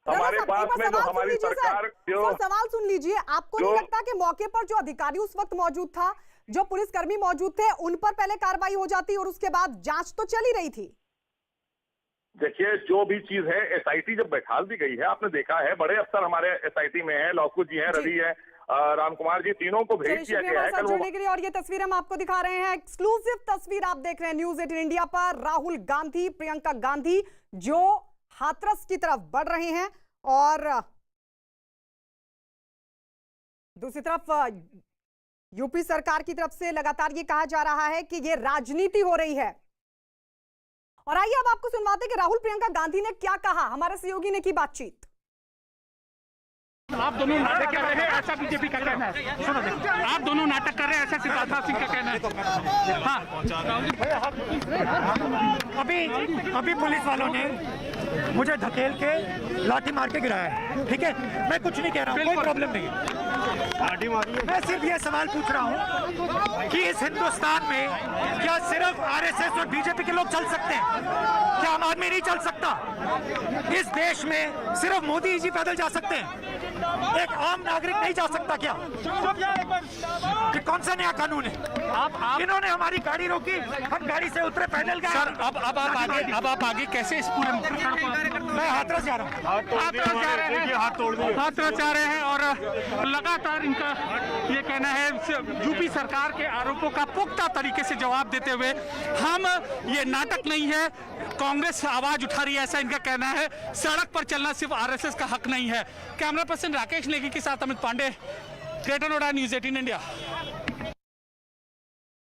हमारे पास में जो हमारी सरकार सवाल सुन लीजिए, आपको नहीं लगता कि मौके पर जो अधिकारी उस वक्त मौजूद था, जो पुलिसकर्मी मौजूद थे, उन पर पहले कार्रवाई हो जाती और उसके बाद जांच तो चल ही रही थी? देखिए, जो भी चीज है एसआईटी जब बैठा दी गई है, आपने देखा है बड़े अफसर हमारे एसआईटी में है, लौकू जी हैं, रवि है, राम कुमार जी, तीनों को भेज दिया गया है जुड़ने के लिए। और ये तस्वीर हम आपको दिखा रहे हैं, एक्सक्लूसिव तस्वीर आप देख रहे हैं न्यूज 18 इंडिया पर। राहुल गांधी, प्रियंका गांधी जो हाथरस की तरफ बढ़ रहे हैं और दूसरी तरफ यूपी सरकार की तरफ से लगातार ये कहा जा रहा है कि ये राजनीति हो रही है। और आइए अब आपको सुनवाते हैं कि राहुल प्रियंका गांधी ने क्या कहा। हमारे सहयोगी ने की बातचीत। आप दोनों नाटक कर रहे हैं, ऐसा बीजेपी का कहना है। सुनो, आप दोनों नाटक कर रहे हैं, ऐसा सिद्धार्थ सिंह का कहना है। हाँ, अभी पुलिस वालों ने मुझे धकेल के लाठी मार के गिराया है, ठीक है? मैं कुछ नहीं कह रहा हूँ, कोई प्रॉब्लम नहीं है। मैं सिर्फ ये सवाल पूछ रहा हूँ कि इस हिंदुस्तान में क्या सिर्फ आरएसएस और बीजेपी के लोग चल सकते हैं? क्या आम आदमी नहीं चल सकता? इस देश में सिर्फ मोदी जी पैदल जा सकते हैं, एक आम नागरिक नहीं जा सकता क्या? कि कौन सा नया कानून है? आप इन्होंने हमारी गाड़ी रोकी, हम गाड़ी से उतरे, पैदल गए। सर अब आप आगे कैसे इस पूरे मैं हाथरस जा रहा हूँ। हाथरस जा रहे हैं और लगातार इनका ये कहना है यूपी सरकार के आरोपों का पुख्ता तरीके से जवाब देते हुए हम ये नाटक नहीं है, कांग्रेस आवाज उठा रही है, ऐसा इनका कहना है। सड़क पर चलना सिर्फ आरएसएस का हक नहीं है। कैमरा पर्सन राकेश नेगी के साथ Amit Pandey, Greater Noida, news 18 India.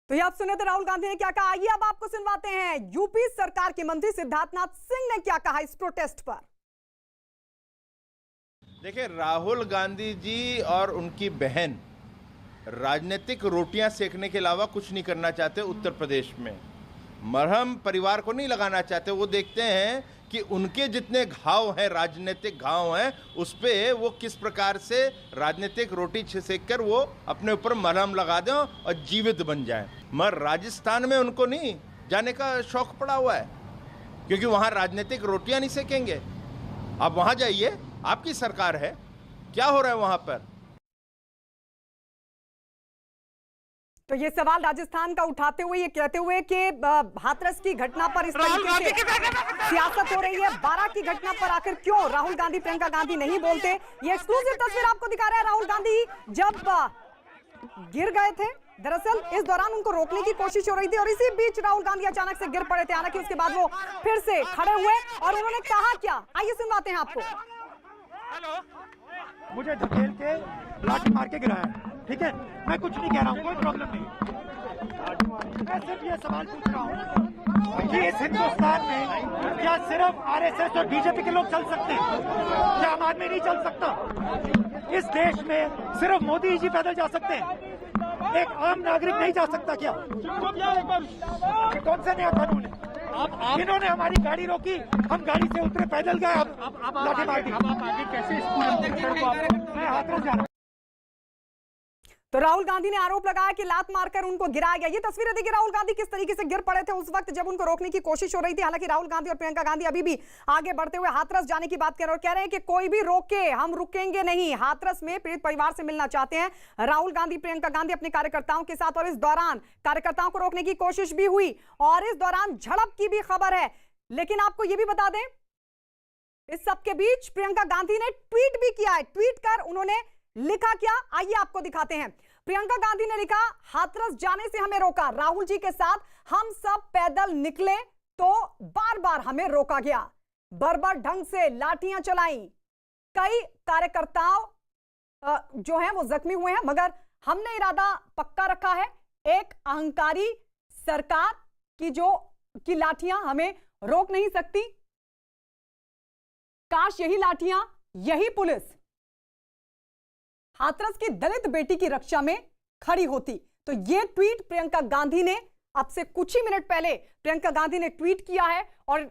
तो ये आप सुने थे राहुल गांधी ने क्या कहा। आइए अब आपको सुनवाते हैं यूपी सरकार के मंत्री सिद्धार्थनाथ सिंह ने क्या कहा इस प्रोटेस्ट पर। देखिए, राहुल गांधी जी और उनकी बहन राजनीतिक रोटियां सेकने के अलावा कुछ नहीं करना चाहते। उत्तर प्रदेश में मरहम परिवार को नहीं लगाना चाहते। वो देखते हैं कि उनके जितने घाव हैं, राजनीतिक घाव हैं, उस पे वो किस प्रकार से राजनीतिक रोटी सेक कर वो अपने ऊपर मरहम लगा दें और जीवित बन जाएं। मगर राजस्थान में उनको नहीं जाने का शौक पड़ा हुआ है, क्योंकि वहाँ राजनीतिक रोटियां नहीं सेकेंगे। आप वहाँ जाइए, आपकी सरकार है, क्या हो रहा है वहाँ पर? तो ये सवाल राजस्थान का उठाते हुए ये कहते हुए कि हाथरस की घटना पर इस तरीके से सियासत हो रही है, 12 की घटना पर आखिर क्यों राहुल गांधी, प्रियंका गांधी नहीं बोलते। ये एक्सक्लूसिव तस्वीर आपको दिखा रहा है। राहुल गांधी जब गिर गए थे, दरअसल इस दौरान उनको रोकने की कोशिश हो रही थी और इसी बीच राहुल गांधी अचानक से गिर पड़े थे। हालांकि उसके बाद वो फिर से खड़े हुए और उन्होंने कहा क्या, आइए सुनवाते हैं आपको। मुझे धकेल के लाठी मार के गिराया, ठीक है? मैं कुछ नहीं कह रहा हूँ, कोई प्रॉब्लम नहीं। मैं सिर्फ ये सवाल पूछ रहा हूँ कि इस हिंदुस्तान में क्या सिर्फ आरएसएस और बीजेपी के लोग चल सकते हैं? क्या आम आदमी नहीं चल सकता? इस देश में सिर्फ मोदी जी पैदल जा सकते हैं, एक आम नागरिक नहीं जा सकता क्या? कौन सा नया कानून है? इन्होंने हमारी गाड़ी रोकी, हम गाड़ी से उतरे, पैदल गए, लाठी मार दी। कैसे इस पूरे मैं हाथरस जा रहा हूँ। तो राहुल गांधी ने आरोप लगाया कि लात मारकर उनको गिराया गया। ये तस्वीरें देखिए राहुल गांधी किस तरीके से गिर पड़े थे उस वक्त जब उनको रोकने की कोशिश हो रही थी। हालांकि राहुल गांधी और प्रियंका गांधी अभी भी आगे बढ़ते हुए हाथरस जाने की बात कर रहे हैं और कह रहे हैं कि कोई भी रोके हम रुकेंगे नहीं। हाथरस में पीड़ित परिवार से मिलना चाहते हैं राहुल गांधी, प्रियंका गांधी अपने कार्यकर्ताओं के साथ। और इस दौरान कार्यकर्ताओं को रोकने की कोशिश भी हुई और इस दौरान झड़प की भी खबर है। लेकिन आपको यह भी बता दें, इस सबके बीच प्रियंका गांधी ने ट्वीट भी किया है। ट्वीट कर उन्होंने लिखा क्या, आइए आपको दिखाते हैं। प्रियंका गांधी ने लिखा, हाथरस जाने से हमें रोका, राहुल जी के साथ हम सब पैदल निकले तो बार बार हमें रोका गया, बर्बर ढंग से लाठियां चलाई, कई कार्यकर्ताओं जो हैं वो जख्मी हुए हैं, मगर हमने इरादा पक्का रखा है, एक अहंकारी सरकार की लाठियां हमें रोक नहीं सकती। काश यही लाठियां, यही पुलिस हाथरस की दलित बेटी की रक्षा में खड़ी होती। तो यह ट्वीट प्रियंका गांधी ने अब से कुछ ही मिनट पहले प्रियंका गांधी ने ट्वीट किया है और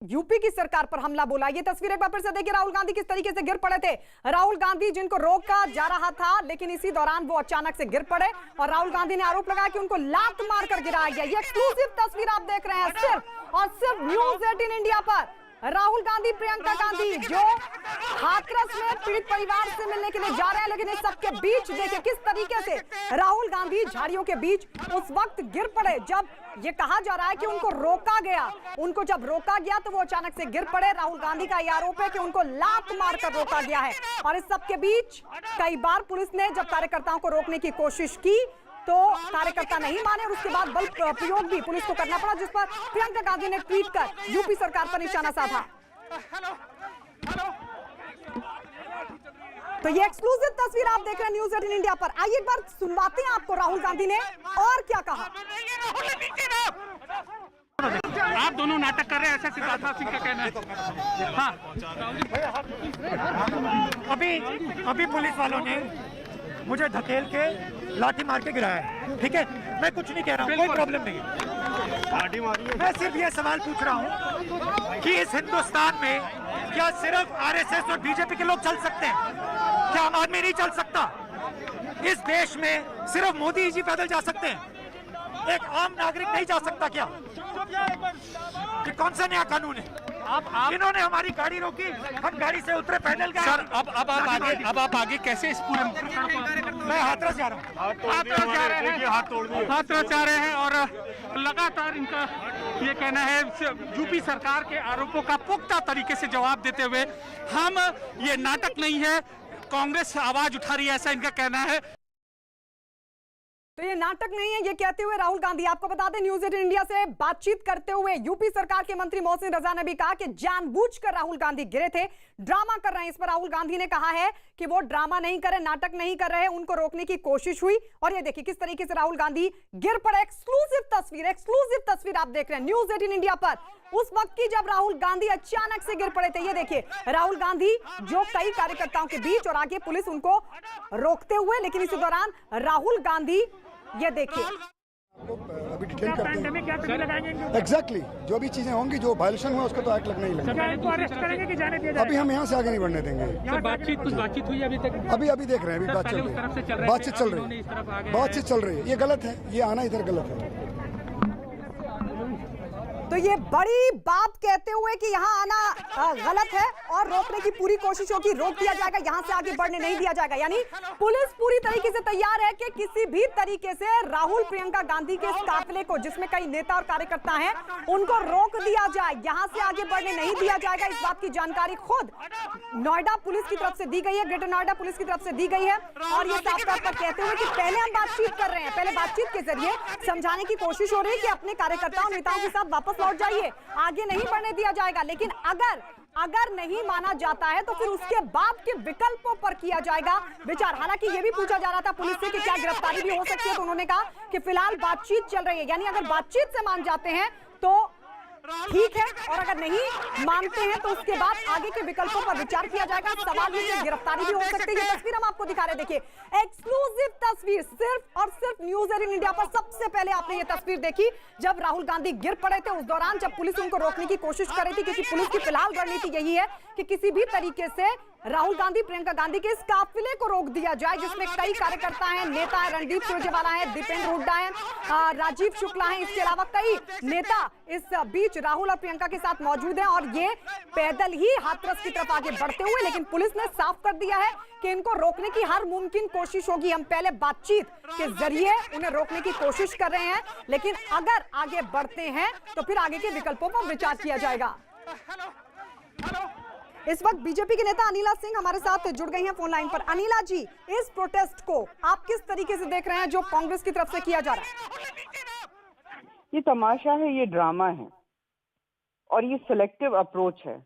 यूपी की सरकार पर हमला बोला। ये तस्वीर एक बार फिर से देखिए, राहुल गांधी किस तरीके से गिर पड़े थे। राहुल गांधी जिनको रोका जा रहा था, लेकिन इसी दौरान वो अचानक से गिर पड़े और राहुल गांधी ने आरोप लगाया कि उनको लात मारकर गिराया गया। ये एक्सक्लूसिव तस्वीर आप देख रहे हैं सिर्फ और सिर्फ न्यूज़ 18 इंडिया पर। राहुल गांधी, प्रियंका गांधी जो हाथरस में पीड़ित परिवार से मिलने के लिए जा रहे हैं, लेकिन इस सबके बीच देखिए किस तरीके से राहुल गांधी झाड़ियों के बीच उस वक्त गिर पड़े जब ये कहा जा रहा है कि उनको रोका गया। उनको जब रोका गया तो वो अचानक से गिर पड़े। राहुल गांधी का यह आरोप है कि उनको लात मारकर रोका गया है। और इस सबके बीच कई बार पुलिस ने जब कार्यकर्ताओं को रोकने की कोशिश की तो कार्यकर्ता नहीं माने और उसके बाद बल प्रयोग भी पुलिस को करना पड़ा, जिस पर प्रियंका गांधी ने ट्वीट कर यूपी सरकार पर निशाना साधा। तो ये एक्सक्लूसिव तस्वीर आप देख रहे हैं न्यूज़ 18 इंडिया पर। आइए एक बार सुनवाते हैं आपको राहुल गांधी ने और क्या कहा। आप दोनों नाटक कर रहे हैं, ऐसा सिद्धार्थ सिंह का कहना है। हाँ, अभी पुलिस वालों ने मुझे धकेल के लाठी मार के गिराया है, ठीक है? मैं कुछ नहीं कह रहा हूँ, कोई प्रॉब्लम नहीं है। मैं सिर्फ ये सवाल पूछ रहा हूँ कि इस हिंदुस्तान में क्या सिर्फ आरएसएस और बीजेपी के लोग चल सकते हैं? क्या आम आदमी नहीं चल सकता? इस देश में सिर्फ मोदी जी पैदल जा सकते हैं, एक आम नागरिक नहीं जा सकता क्या? ये कौन सा नया कानून है? इन्होंने हमारी गाड़ी रोकी, हम गाड़ी से उतरे, पैदल गए। सर अब आप आगे कैसे इस पूरे मैं हाथरस जा रहा हूँ। हाथरस जा रहे हैं और लगातार इनका ये कहना है यूपी सरकार के आरोपों का पुख्ता तरीके से जवाब देते हुए हम ये नाटक नहीं है, कांग्रेस आवाज उठा रही है, ऐसा इनका कहना है। तो ये नाटक नहीं है, ये कहते हुए राहुल गांधी, आपको बता दें न्यूज 18 इंडिया से बातचीत करते हुए यूपी सरकार के मंत्री मोहसिन रजा ने भी कहा कि जानबूझकर राहुल गांधी गिरे थे, ड्रामा कर रहे हैं। इस पर राहुल गांधी ने कहा है कि वो ड्रामा नहीं कर रहे, नाटक नहीं कर रहे, उनको रोकने की कोशिश हुई। और ये देखिए किस तरीके से राहुल गांधी गिर पड़े। एक्सक्लूसिव तस्वीर आप देख रहे हैं न्यूज 18 इंडिया पर, उस वक्त की जब राहुल गांधी अचानक से गिर पड़े थे। ये देखिए राहुल गांधी जो कई कार्यकर्ताओं के बीच और आगे पुलिस उनको रोकते हुए, लेकिन इसी दौरान राहुल गांधी, ये देखिए अभी डिटेन करते हैं एग्जैक्टली जो भी चीजें होंगी, जो वायलेशन हुआ उसका तो एक्ट लगना ही लगेगा। अरेस्ट करेंगे कि जाने दिया अभी हम यहाँ से आगे नहीं बढ़ने देंगे। कुछ बातचीत हुई अभी तक? अभी देख रहे हैं, अभी बातचीत चल रही है। ये गलत है, ये आना इधर गलत है। तो ये बड़ी बात कहते हुए कि यहाँ आना गलत है और रोकने की पूरी कोशिश होगी, रोक दिया जाएगा, यहाँ से आगे बढ़ने नहीं दिया जाएगा। यानी पुलिस पूरी तरीके से तैयार है कि किसी भी तरीके से राहुल प्रियंका गांधी के इस काफिले को, जिसमें कई नेता और कार्यकर्ता हैं, उनको रोक दिया जाए, यहाँ से आगे बढ़ने नहीं दिया जाएगा। इस बात की जानकारी खुद नोएडा पुलिस की तरफ से दी गई है, ग्रेटर नोएडा पुलिस की तरफ से दी गई है। और ये साफ तौर पर कहते हुए कि पहले हम बातचीत कर रहे हैं, पहले बातचीत के जरिए समझाने की कोशिश हो रही है कि अपने कार्यकर्ताओं नेताओं के साथ वापस लौट जाइए, आगे नहीं बढ़ने दिया जाएगा। लेकिन अगर नहीं माना जाता है तो फिर उसके बाद के विकल्पों पर किया जाएगा विचार। हालांकि ये भी पूछा जा रहा था पुलिस से कि क्या गिरफ्तारी भी हो सकती है, तो उन्होंने कहा कि फिलहाल बातचीत चल रही है। यानी अगर बातचीत से मान जाते हैं तो ठीक है, और अगर नहीं मानते हैं तो उसके बाद आगे के विकल्पों पर विचार किया जाएगा। सवाल ये कि गिरफ्तारी भी हो सकती है। ये तस्वीर हम आपको दिखा रहे हैं, देखिए एक्सक्लूसिव तस्वीर, सिर्फ और सिर्फ न्यूज 18 इंडिया पर सबसे पहले आपने ये तस्वीर देखी जब राहुल गांधी गिर पड़े थे। उस दौरान जब पुलिस उनको रोकने की कोशिश कर रही थी, क्योंकि पुलिस की फिलहाल रणनीति यही है कि किसी भी तरीके से राहुल गांधी प्रियंका गांधी के इस काफिले को रोक दिया जाए, जिसमें कई कार्यकर्ता हैं, नेता हैं, रणदीप सुरजेवाला हैं, दीपेंद्र हुड्डा हैं, राजीव शुक्ला हैं, इसके अलावा कई नेता इस बीच राहुल और प्रियंका के साथ मौजूद हैं। और ये पैदल ही हाथरस की तरफ आगे बढ़ते हुए, लेकिन पुलिस ने साफ कर दिया है कि इनको रोकने की हर मुमकिन कोशिश होगी। हम पहले बातचीत के जरिए उन्हें रोकने की कोशिश कर रहे हैं, लेकिन अगर आगे बढ़ते हैं तो फिर आगे के विकल्पों पर विचार किया जाएगा। इस वक्त बीजेपी के नेता अनिला सिंह हमारे साथ जुड़ गई हैं फोन लाइन पर। अनिला जी, इस प्रोटेस्ट को आप किस तरीके से देख रहे हैं जो कांग्रेस की तरफ से किया जा रहा है? ये तमाशा है, ये ड्रामा है और ये सिलेक्टिव अप्रोच है।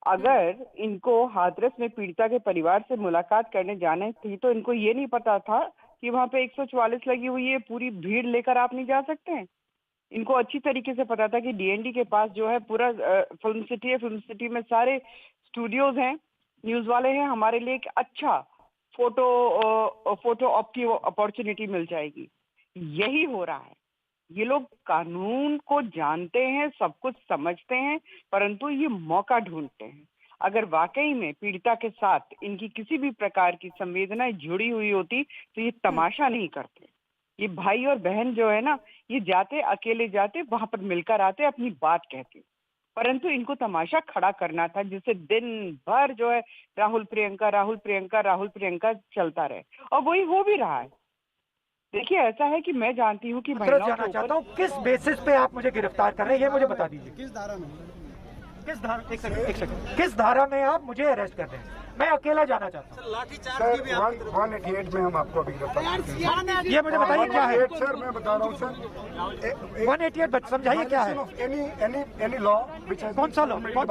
अगर इनको हाथरस में पीड़िता के परिवार से मुलाकात करने जाने थी तो इनको ये नहीं पता था कि वहां पे 144 लगी हुई है, पूरी भीड़ लेकर आप नहीं जा सकते हैं। इनको अच्छी तरीके से पता था कि डीएनडी के पास जो है पूरा फिल्म सिटी है, फिल्म सिटी में सारे स्टूडियोज हैं, न्यूज वाले हैं, हमारे लिए एक अच्छा फोटो ऑप की अपॉर्चुनिटी मिल जाएगी। यही हो रहा है। ये लोग कानून को जानते हैं, सब कुछ समझते हैं, परंतु ये मौका ढूंढते हैं। अगर वाकई में पीड़िता के साथ इनकी किसी भी प्रकार की संवेदनाएं जुड़ी हुई होती तो ये तमाशा नहीं करते। ये भाई और बहन जो है ना, ये जाते, अकेले जाते, वहां पर मिलकर आते, अपनी बात कहते, परंतु इनको तमाशा खड़ा करना था जिससे दिन भर जो है राहुल प्रियंका चलता रहे, और वही हो भी रहा है। देखिए ऐसा है कि मैं जानती हूँ कि जाना चाहता हूँ, किस बेसिस पे आप मुझे गिरफ्तार कर रहे हैं ये मुझे बता दीजिए। किस धारा में? एक सेकंड, किस धारा में आप मुझे अरेस्ट कर रहे हैं? मैं अकेला जाना चाहता हूँ। 188 में हम आपको अभी गिरफ्तार। ये मुझे बताइए क्या है? सर मैं बता रहा हूँ सर, 188 समझाइए क्या है? एनी लॉ कौन सा लॉ है? कौन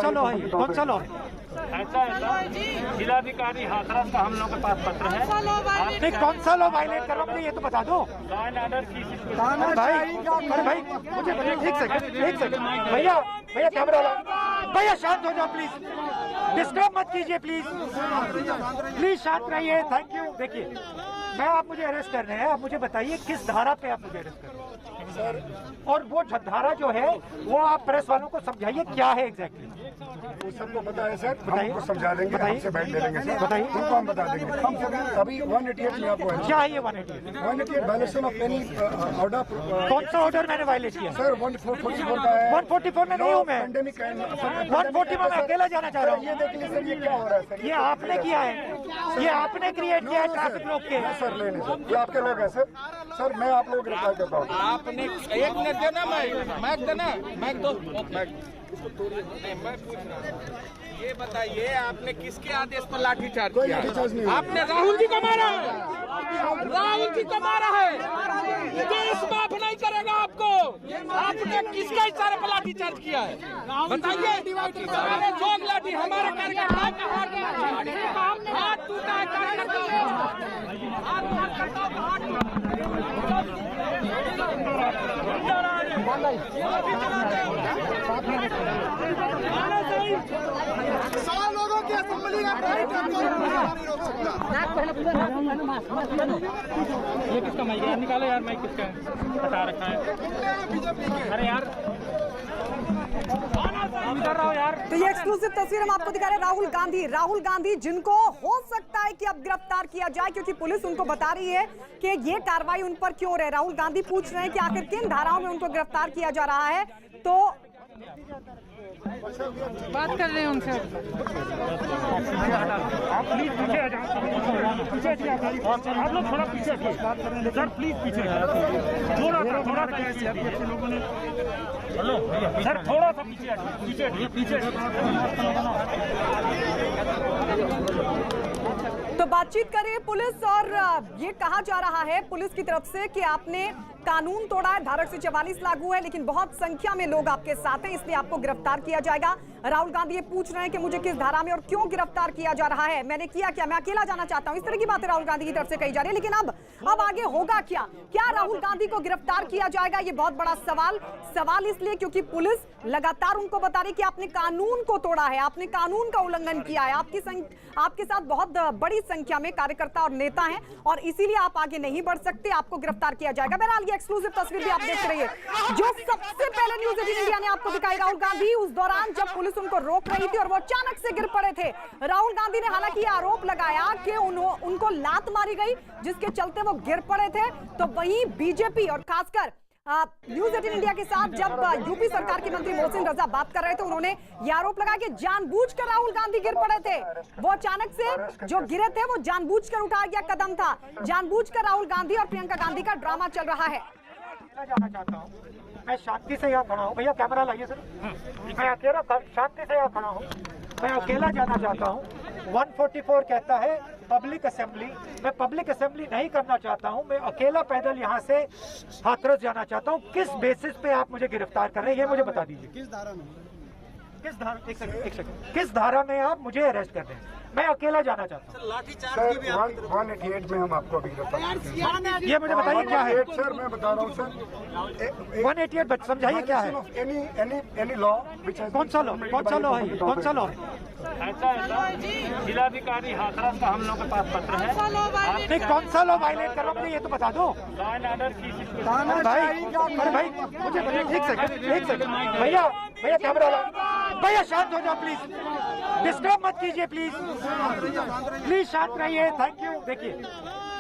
सा लॉ है? जिलाधिकारी हाथरस का हम लोग के पास पत्र है। नहीं, कौन सा लॉ वायलेट कर रहा हूँ मुझे ये तो बता दो भाई। मुझे एक सेकंड भैया कैमरा लो भैया, शांत हो जाओ प्लीज, डिस्टर्ब मत कीजिए प्लीज शांत रहिए, थैंक यू। देखिए मैं, आप मुझे अरेस्ट कर रहे हैं, आप मुझे बताइए किस धारा पे आप मुझे अरेस्ट कर रहे हैं? और वो धारा जो है वो आप प्रेस वालों को समझाइए क्या है एग्जैक्टली। वो सबको पता है सर, बताइए। हमको समझा देंगे, हमसे बैठ ले लेंगे सर, बताइए। उनको हम बता देंगे। हम अभी 188 में आपको क्या है ये 188? 188 वायलेशन ऑफ एनी ऑर्डर। कौन सा ऑर्डर मैंने वायलेट किया सर 144 का है। 144 में नहीं हूँ मैं। पेंडेमिक 140 में मैं अकेला जाना चाह रहा हूँ। ये देख लीजिए सर, ये क्या हो रहा है सर? ये आपने किया है, ये आपने क्रिएट किया है ट्रैफिक रोक के। सर ले लें सर, ये आपके लोग हैं सर। सर मैं आप लोगों को गिरफ्तार करता हूँ। आपने एक मिनट देना, मैं देना, मैं दो ये बताइए, आपने किसके आदेश पर लाठीचार्ज किया? आपने राहुल जी को मारा है, राहुल जी को मारा है। देश माफ नहीं करेगा आपको। आपने किसके इशारे पर लाठीचार्ज किया है बताइए। जोग लाठी हमारे कार्यकर्ता का हाथ टूटा है, कार्यकर्ता लोगों की असेंबली ये किसका माइक है? निकालो यार, माइक किसका है? हटा रखा है। अरे यार इधर रहो यार। तो ये एक्सक्लूसिव तस्वीर हम आपको दिखा रहे हैं। राहुल गांधी जिनको हो सकता है कि अब गिरफ्तार किया जाए, क्योंकि पुलिस उनको बता रही है कि ये कार्रवाई उन पर क्यों रहे। राहुल गांधी पूछ रहे हैं कि आखिर किन धाराओं में उनको गिरफ्तार किया जा रहा है। तो बात कर रहे हैं उनसे। आप प्लीज पीछे आ जाओ, पीछे आप लोग थोड़ा पीछे सर, प्लीज पीछे थोड़ा सा ऐसे लोगों ने। हेलो सर, थोड़ा सा पीछे। तो बातचीत करें पुलिस, और ये कहा जा रहा है पुलिस की तरफ से कि आपने कानून तोड़ा है, धारा 144 लागू है, लेकिन बहुत संख्या में लोग आपके साथ हैं, इसलिए आपको गिरफ्तार किया जाएगा। राहुल गांधी ये पूछ रहे हैं कि मुझे किस धारा में और क्यों गिरफ्तार किया जा रहा है, मैंने किया क्या, मैं अकेला जाना चाहता हूं, इस तरह की बातें राहुल गांधी की तरफ से कही जा रही है। लेकिन अब आगे होगा क्या राहुल गांधी को गिरफ्तार किया जाएगा, ये बहुत बड़ा सवाल इसलिए क्योंकि पुलिस लगातार उनको बता रही कि आपने कानून को तोड़ा है, आपने कानून का उल्लंघन किया है, आपके साथ बहुत बड़ी संख्या में कार्यकर्ता और नेता हैं और इसीलिए आप आगे नहीं बढ़ सकते, आपको गिरफ्तार किया जाएगा। बहरहाल ये एक्सक्लूसिव तस्वीर भी आप देख रही है जो सबसे पहले न्यूज़ 18 इंडिया ने आपको दिखाई। राहुल गांधी उस दौरान जब पुलिस उनको रोक रही थी और वो अचानक से गिर पड़े थे। राहुल गांधी ने हालांकि आरोप लगाया कि उनको लात मारी गई जिसके चलते वो गिर पड़े थे। तो वहीं बीजेपी और खासकर न्यूज़ 18 इंडिया के साथ जब यूपी सरकार के मंत्री मोहसिन रजा बात कर रहे थे, उन्होंने यह आरोप लगाया कि जानबूझकर राहुल गांधी गिर पड़े थे। वो अचानक से जो गिरे थे वो जानबूझकर उठाया गया कदम था, जानबूझकर राहुल गांधी और प्रियंका गांधी का ड्रामा चल रहा है। जाना चाहता हूँ, मैं शांति से यहाँ खड़ा हूँ। भैया कैमरा लाइए सर, मैं अकेला शांति से यहाँ खड़ा हूँ, मैं अकेला जाना चाहता हूँ। 144 कहता है पब्लिक असेंबली, मैं पब्लिक असेंबली नहीं करना चाहता हूँ, मैं अकेला पैदल यहाँ से हाथरस जाना चाहता हूँ। किस बेसिस पे आप मुझे गिरफ्तार कर रहे हैं ये मुझे बता दीजिए। किस धारा में, एक सेकंड, किस धारा में आप मुझे अरेस्ट कर रहे हैं? मैं अकेला जाना चाहता हूँ। 188 में हम आपको अभी गिरफ्तार। ये मुझे बताइए क्या है सर, मैं बता रहा हूँ सर। 188 समझाइए क्या है? एनी लॉ कौन सा लॉ है? कौन सा लॉ है? जिलाधिकारी हाथरस का हम लोग के पास पत्र है। नहीं, कौन सा लॉ वायलेट कर रहा हूँ मुझे ये तो बता दो। भाई मुझे एक सेकंड भैया कैमरा ला, भैया शांत हो जाओ प्लीज, डिस्टर्ब मत कीजिए प्लीज शांत रहिए। Thank you. देखिए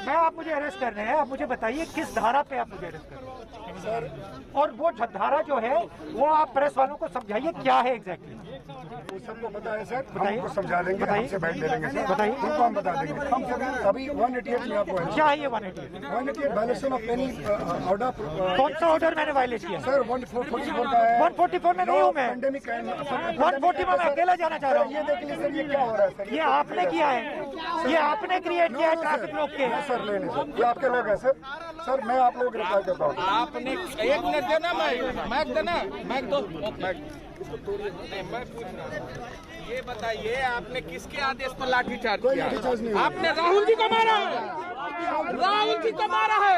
मैं, आप मुझे अरेस्ट कर रहे हैं, आप मुझे बताइए किस धारा पे आप मुझे अरेस्ट कर रहे हैं सर? और वो धारा जो है वो आप प्रेस वालों को समझाइए क्या है एग्जैक्टली। वो सबको पता है सर, बताइए। हमको समझा देंगे, हमसे बैठ ले लेंगे सर, बताइए। उनको हम बता देंगे। हम अभी 188 में आपको क्या है ये 188 वायलेशन ऑफ एनी ऑर्डर। कौन सा ऑर्डर मैंने वायलेट किया? सर 144 का है। 144 में नहीं हूँ मैं। पेंडेमिक 140 में मैं अकेला जाना चाह रहा हूँ। ये देख लीजिए सर, ये क्या हो रहा है सर? ये आपने किया है, ये आपने क्रिएट किया है ट्रैफिक रोक के। सर ले लें सर, ये आपके लोग हैं सर। सर मैं आप लोगों को गिरफ्तार करता हूँ। आपने एक मिनट देना, मैं देना, मैं दो ये बताइए, आपने किसके आदेश पर लाठीचार्ज किया? आपने राहुल जी को मारा है, राहुल जी को मारा है।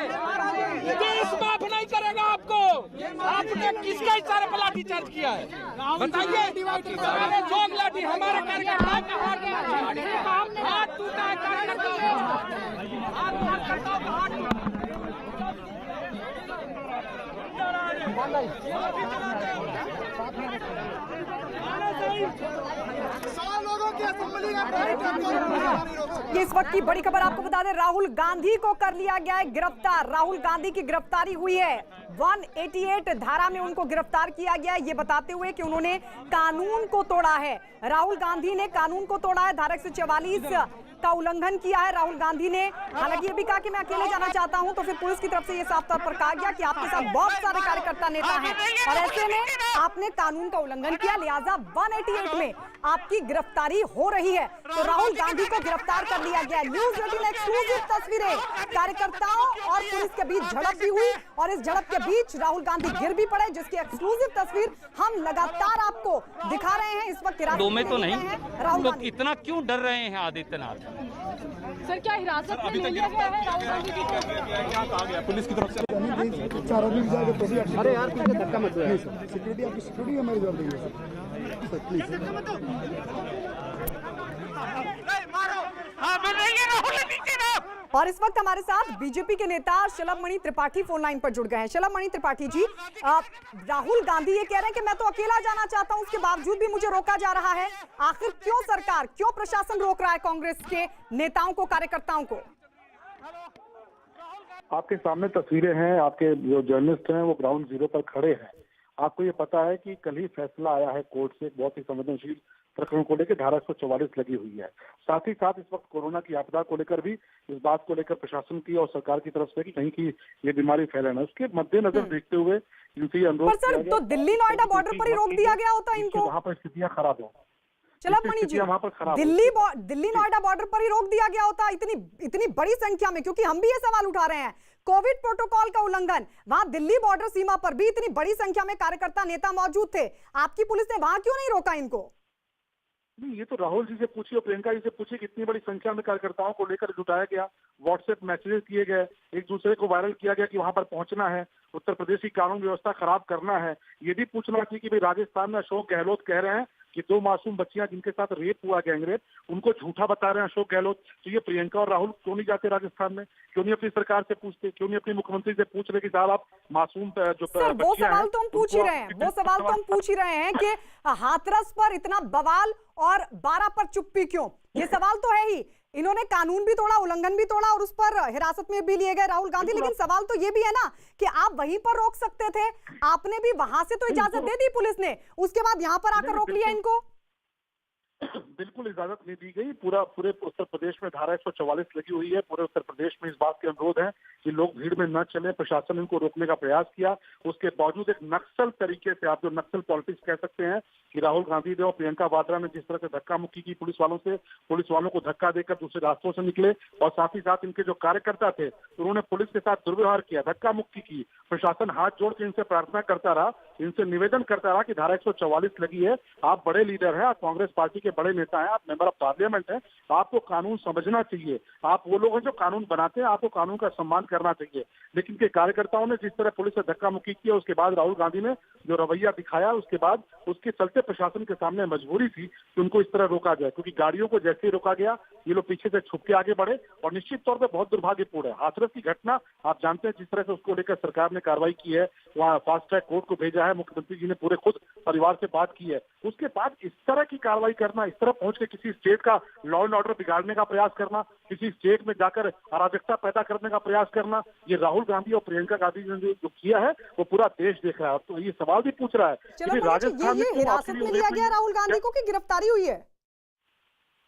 देश माफ नहीं करेगा आपको। आपने किसके इशारे पर लाठीचार्ज किया है बताइए। जोग लाठी हमारे कार्यकर्ता का हाथ टूटा है, कार्यकर्ता हाथ ये इस वक्त की बड़ी खबर आपको बता दें, राहुल गांधी को कर लिया गया है गिरफ्तार। राहुल गांधी की गिरफ्तारी हुई है। 188 धारा में उनको गिरफ्तार किया गया है, ये बताते हुए कि उन्होंने कानून को तोड़ा है। राहुल गांधी ने कानून को तोड़ा है, धारा 144 का उल्लंघन किया है राहुल गांधी ने। हालांकि ये भी कहा कि मैं अकेले जाना चाहता हूं, तो फिर पुलिस की तरफ से ये साफ तौर पर कहा गया कि आपके साथ बहुत सारे कार्यकर्ता नेता हैं और ऐसे में आपने कानून का उल्लंघन किया, लिहाजा 188 में आपकी गिरफ्तारी हो रही है। तो राहुल गांधी को गिरफ्तार कर लिया गया। न्यूज़ 18 एक्सक्लूसिव तस्वीरें, कार्यकर्ताओं और पुलिस के बीच झड़प भी हुई और इस झड़प के बीच राहुल गांधी गिर भी पड़े, जिसकी एक्सक्लूसिव तस्वीर हम लगातार आपको दिखा रहे हैं। इस वक्त दो में तो नहीं, राहुल तो इतना क्यों डर रहे हैं आदित्यनाथ? सर क्या हिरासत में ले लिया गया है राहुल गांधी जी? पुलिस की तरफ से 4 आदमी जाकर अरे यार धक्का मत दो, सिक्योरिटी आपकी सिक्योरिटी हमारी जवाबदेही है सर, प्लीज। और इस वक्त हमारे साथ बीजेपी के नेता शलभ मणि त्रिपाठी फोन लाइन पर जुड़ गए हैं। शलभ मणि त्रिपाठी जी, राहुल गांधी ये कह रहे हैं कि मैं तो अकेला जाना चाहता हूं, उसके बावजूद भी मुझे रोका जा रहा है। आखिर क्यों सरकार, क्यों प्रशासन रोक रहा है कांग्रेस के नेताओं को, कार्यकर्ताओं को? आपके सामने तस्वीरें हैं, आपके जो जर्नलिस्ट हैं वो ग्राउंड जीरो पर खड़े हैं। आपको ये पता है कि कल ही फैसला आया है कोर्ट से, बहुत ही संवेदनशील प्रकरण को लेकर धारा 144 लगी हुई है। साथ ही साथ इस वक्त कोरोना की आपदा को लेकर भी इस बात को लेकर प्रशासन की और सरकार की तरफ से कि कहीं की ये बीमारी फैले ना, उसके मद्देनजर देखते हुए इनसे अनुरोध किया गया। तो दिल्ली नोएडा बॉर्डर पर ही रोक दिया गया होता इनको, वहाँ पर स्थितियां खराब हो। शलभ मणि जी, दिल्ली नोएडा बॉर्डर पर ही रोक दिया गया होता इतनी बड़ी संख्या में, क्योंकि हम भी ये सवाल उठा रहे हैं। कोविड प्रोटोकॉल का उल्लंघन, वहां दिल्ली बॉर्डर सीमा पर भी इतनी बड़ी संख्या में कार्यकर्ता नेता मौजूद थे, आपकी पुलिस ने वहां क्यों नहीं रोका इनको? नहीं, ये तो राहुल जी से पूछिए और प्रियंका जी से पूछिए कि इतनी बड़ी संख्या में कार्यकर्ताओं को लेकर जुटाया गया, व्हाट्सएप मैसेजेस किए गए, एक दूसरे को वायरल किया गया कि वहां पर पहुंचना है, उत्तर प्रदेश की कानून व्यवस्था खराब करना है। ये भी पूछना चाहिए कि भाई राजस्थान में अशोक गहलोत कह रहे हैं कि 2 मासूम बच्चियां जिनके साथ रेप हुआ, गैंगरेप, उनको झूठा बता रहे हैं अशोक गहलोत। तो ये प्रियंका और राहुल क्यों नहीं जाते राजस्थान में, क्यों नहीं अपनी सरकार से पूछते, क्यों नहीं अपने मुख्यमंत्री से पूछ रहे कि साहब आप मासूम जो सर, वो सवाल तो हम पूछ ही रहे हैं, वो सवाल तो हम पूछ ही रहे हैं कि हाथरस पर इतना बवाल और 12 पर चुप्पी क्यों? ये सवाल तो है ही। इन्होंने कानून भी तोड़ा, उल्लंघन भी तोड़ा और उस पर हिरासत में भी लिए गए राहुल गांधी, लेकिन सवाल तो ये भी है ना कि आप वहीं पर रोक सकते थे, आपने भी वहां से तो इजाजत दे दी पुलिस ने, उसके बाद यहाँ पर आकर रोक लिया इनको। बिल्कुल इजाजत नहीं दी गई। पूरे उत्तर प्रदेश में धारा 144 लगी हुई है। पूरे उत्तर प्रदेश में इस बात के अनुरोध है कि लोग भीड़ में न चले। प्रशासन इनको रोकने का प्रयास किया, उसके बावजूद एक नक्सल तरीके से, आप जो नक्सल पॉलिटिक्स कह सकते हैं, कि राहुल गांधी ने और प्रियंका वाड्रा ने जिस तरह से धक्का मुक्की की पुलिस वालों से, पुलिस वालों को धक्का देकर दूसरे रास्तों से निकले और साथ ही साथ इनके जो कार्यकर्ता थे उन्होंने पुलिस के साथ दुर्व्यवहार किया, धक्का मुक्की की। प्रशासन हाथ जोड़ के इनसे प्रार्थना करता रहा, इनसे निवेदन करता रहा कि धारा 144 लगी है, आप बड़े लीडर हैं, आप कांग्रेस पार्टी के बड़े नेता हैं, आप मेंबर ऑफ पार्लियामेंट हैं, आपको कानून समझना चाहिए, आप वो लोग हैं जो कानून बनाते हैं, आपको कानून का सम्मान करना चाहिए। लेकिन के कार्यकर्ताओं ने जिस तरह पुलिस से धक्का मुक्की किया, उसके बाद राहुल गांधी ने जो रवैया दिखाया, उसके बाद उसके चलते प्रशासन के सामने मजबूरी थी कि उनको इस तरह रोका जाए, क्योंकि गाड़ियों को जैसे ही रोका गया ये लोग पीछे से छुप के आगे बढ़े और निश्चित तौर पर बहुत दुर्भाग्यपूर्ण है। हाथरस की घटना आप जानते हैं, जिस तरह से उसको लेकर सरकार ने कार्रवाई की है, वहाँ फास्ट ट्रैक कोर्ट को भेजा है, मुख्यमंत्री जी ने पूरे खुद परिवार से बात की है, उसके बाद इस तरह की कार्रवाई करना, इस तरह पहुंच के किसी स्टेट का लॉ एंड ऑर्डर बिगाड़ने का प्रयास करना, किसी स्टेट में जाकर अराजकता पैदा करने का प्रयास करना, ये राहुल गांधी और प्रियंका गांधी ने जो किया है वो पूरा देश देख रहा है। तो ये सवाल भी पूछ रहा है कि राजस्थान में हिरासत में लिया गया राहुल गांधी को कि गिरफ्तारी हुई है?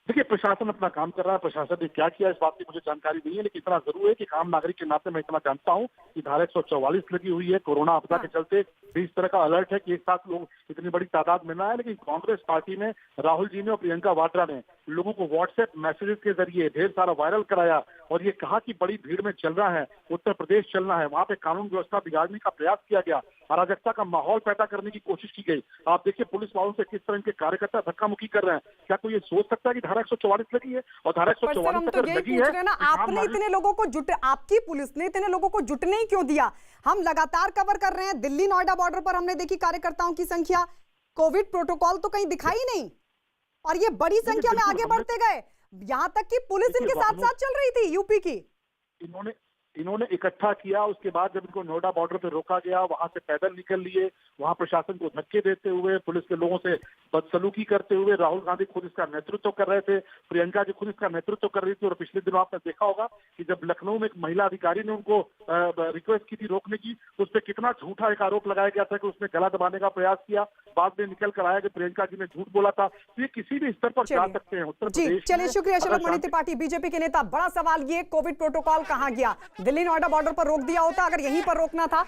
देखिए, प्रशासन अपना काम कर रहा है, प्रशासन ने क्या किया इस बात की मुझे जानकारी नहीं है, लेकिन इतना जरूर है कि आम नागरिक के नाते मैं इतना जानता हूं कि धारा 144 लगी हुई है। कोरोना आपदा के चलते भी इस तरह का अलर्ट है कि एक साथ लोग इतनी बड़ी तादाद में ना है, लेकिन कांग्रेस पार्टी ने, राहुल जी ने और प्रियंका वाड्रा ने लोगों को व्हाट्सएप मैसेजेस के जरिए ढेर सारा वायरल कराया और ये कहा कि बड़ी भीड़ में चल रहा है, उत्तर प्रदेश चलना है, वहां पे कानून व्यवस्था बिगाड़ने का प्रयास किया गया, अराजकता का माहौल पैदा करने की कोशिश की गई। आप देखिए पुलिस वालों से किस तरह के कार्यकर्ता धक्का मुक्की कर रहे हैं। क्या कोई ये सोच सकता है कि धारा 144 लगी है? और धारा 144 तो यही पूछ रहे हैं ना, आपने इतने लोगों को आपकी पुलिस ने इतने लोगों को जुटने ही क्यों दिया? हम लगातार कवर कर रहे हैं, दिल्ली नोएडा बॉर्डर पर हमने देखी कार्यकर्ताओं की संख्या, कोविड प्रोटोकॉल तो कहीं दिखाई नहीं और ये बड़ी संख्या में आगे बढ़ते गए, यहाँ तक कि पुलिस इनके साथ साथ चल रही थी यूपी की। इन्होंने इकट्ठा किया। उसके बाद जब इनको नोएडा बॉर्डर पे रोका गया, वहां से पैदल निकल लिए, वहां प्रशासन को धक्के देते हुए, पुलिस के लोगों से बदसलूकी करते हुए, राहुल गांधी खुद इसका नेतृत्व कर रहे थे, प्रियंका जी खुद इसका नेतृत्व कर रही थी। और पिछले दिनों आपने देखा होगा कि जब लखनऊ में एक महिला अधिकारी ने उनको रिक्वेस्ट की थी रोकने की, तो उस पर कितना झूठा एक आरोप लगाया गया था कि उसने गला दबाने का प्रयास किया। बाद में निकल कर आया कि प्रियंका जी ने झूठ बोला था। तो ये किसी भी स्तर पर जा सकते हैं उत्तर जी प्रदेश। चलिए, शुक्रिया शरद मणि त्रिपाठी, बीजेपी के नेता। बड़ा सवाल ये, कोविड प्रोटोकॉल कहां गया? दिल्ली नोएडा बॉर्डर पर रोक दिया होता, अगर यहीं पर रोकना था।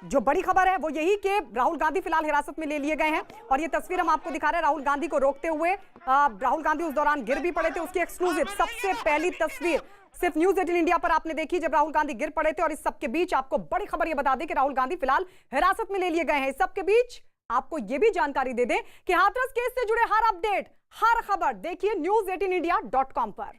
जो बड़ी खबर है वो यही कि राहुल गांधी फिलहाल हिरासत में ले लिए गए हैं और ये तस्वीर हम आपको दिखा रहे हैं राहुल गांधी को रोकते हुए। राहुल गांधी उस दौरान गिर भी पड़े थे, उसकी एक्सक्लूसिव सबसे पहली तस्वीर सिर्फ न्यूज 18 इंडिया पर आपने देखी जब राहुल गांधी गिर पड़े थे। और इस सबके बीच आपको बड़ी खबर ये बता दें कि राहुल गांधी फिलहाल हिरासत में ले लिए गए हैं। इस सबके बीच आपको ये भी जानकारी दे दें कि हाथरस केस से जुड़े हर अपडेट, हर खबर देखिए news18india.com पर।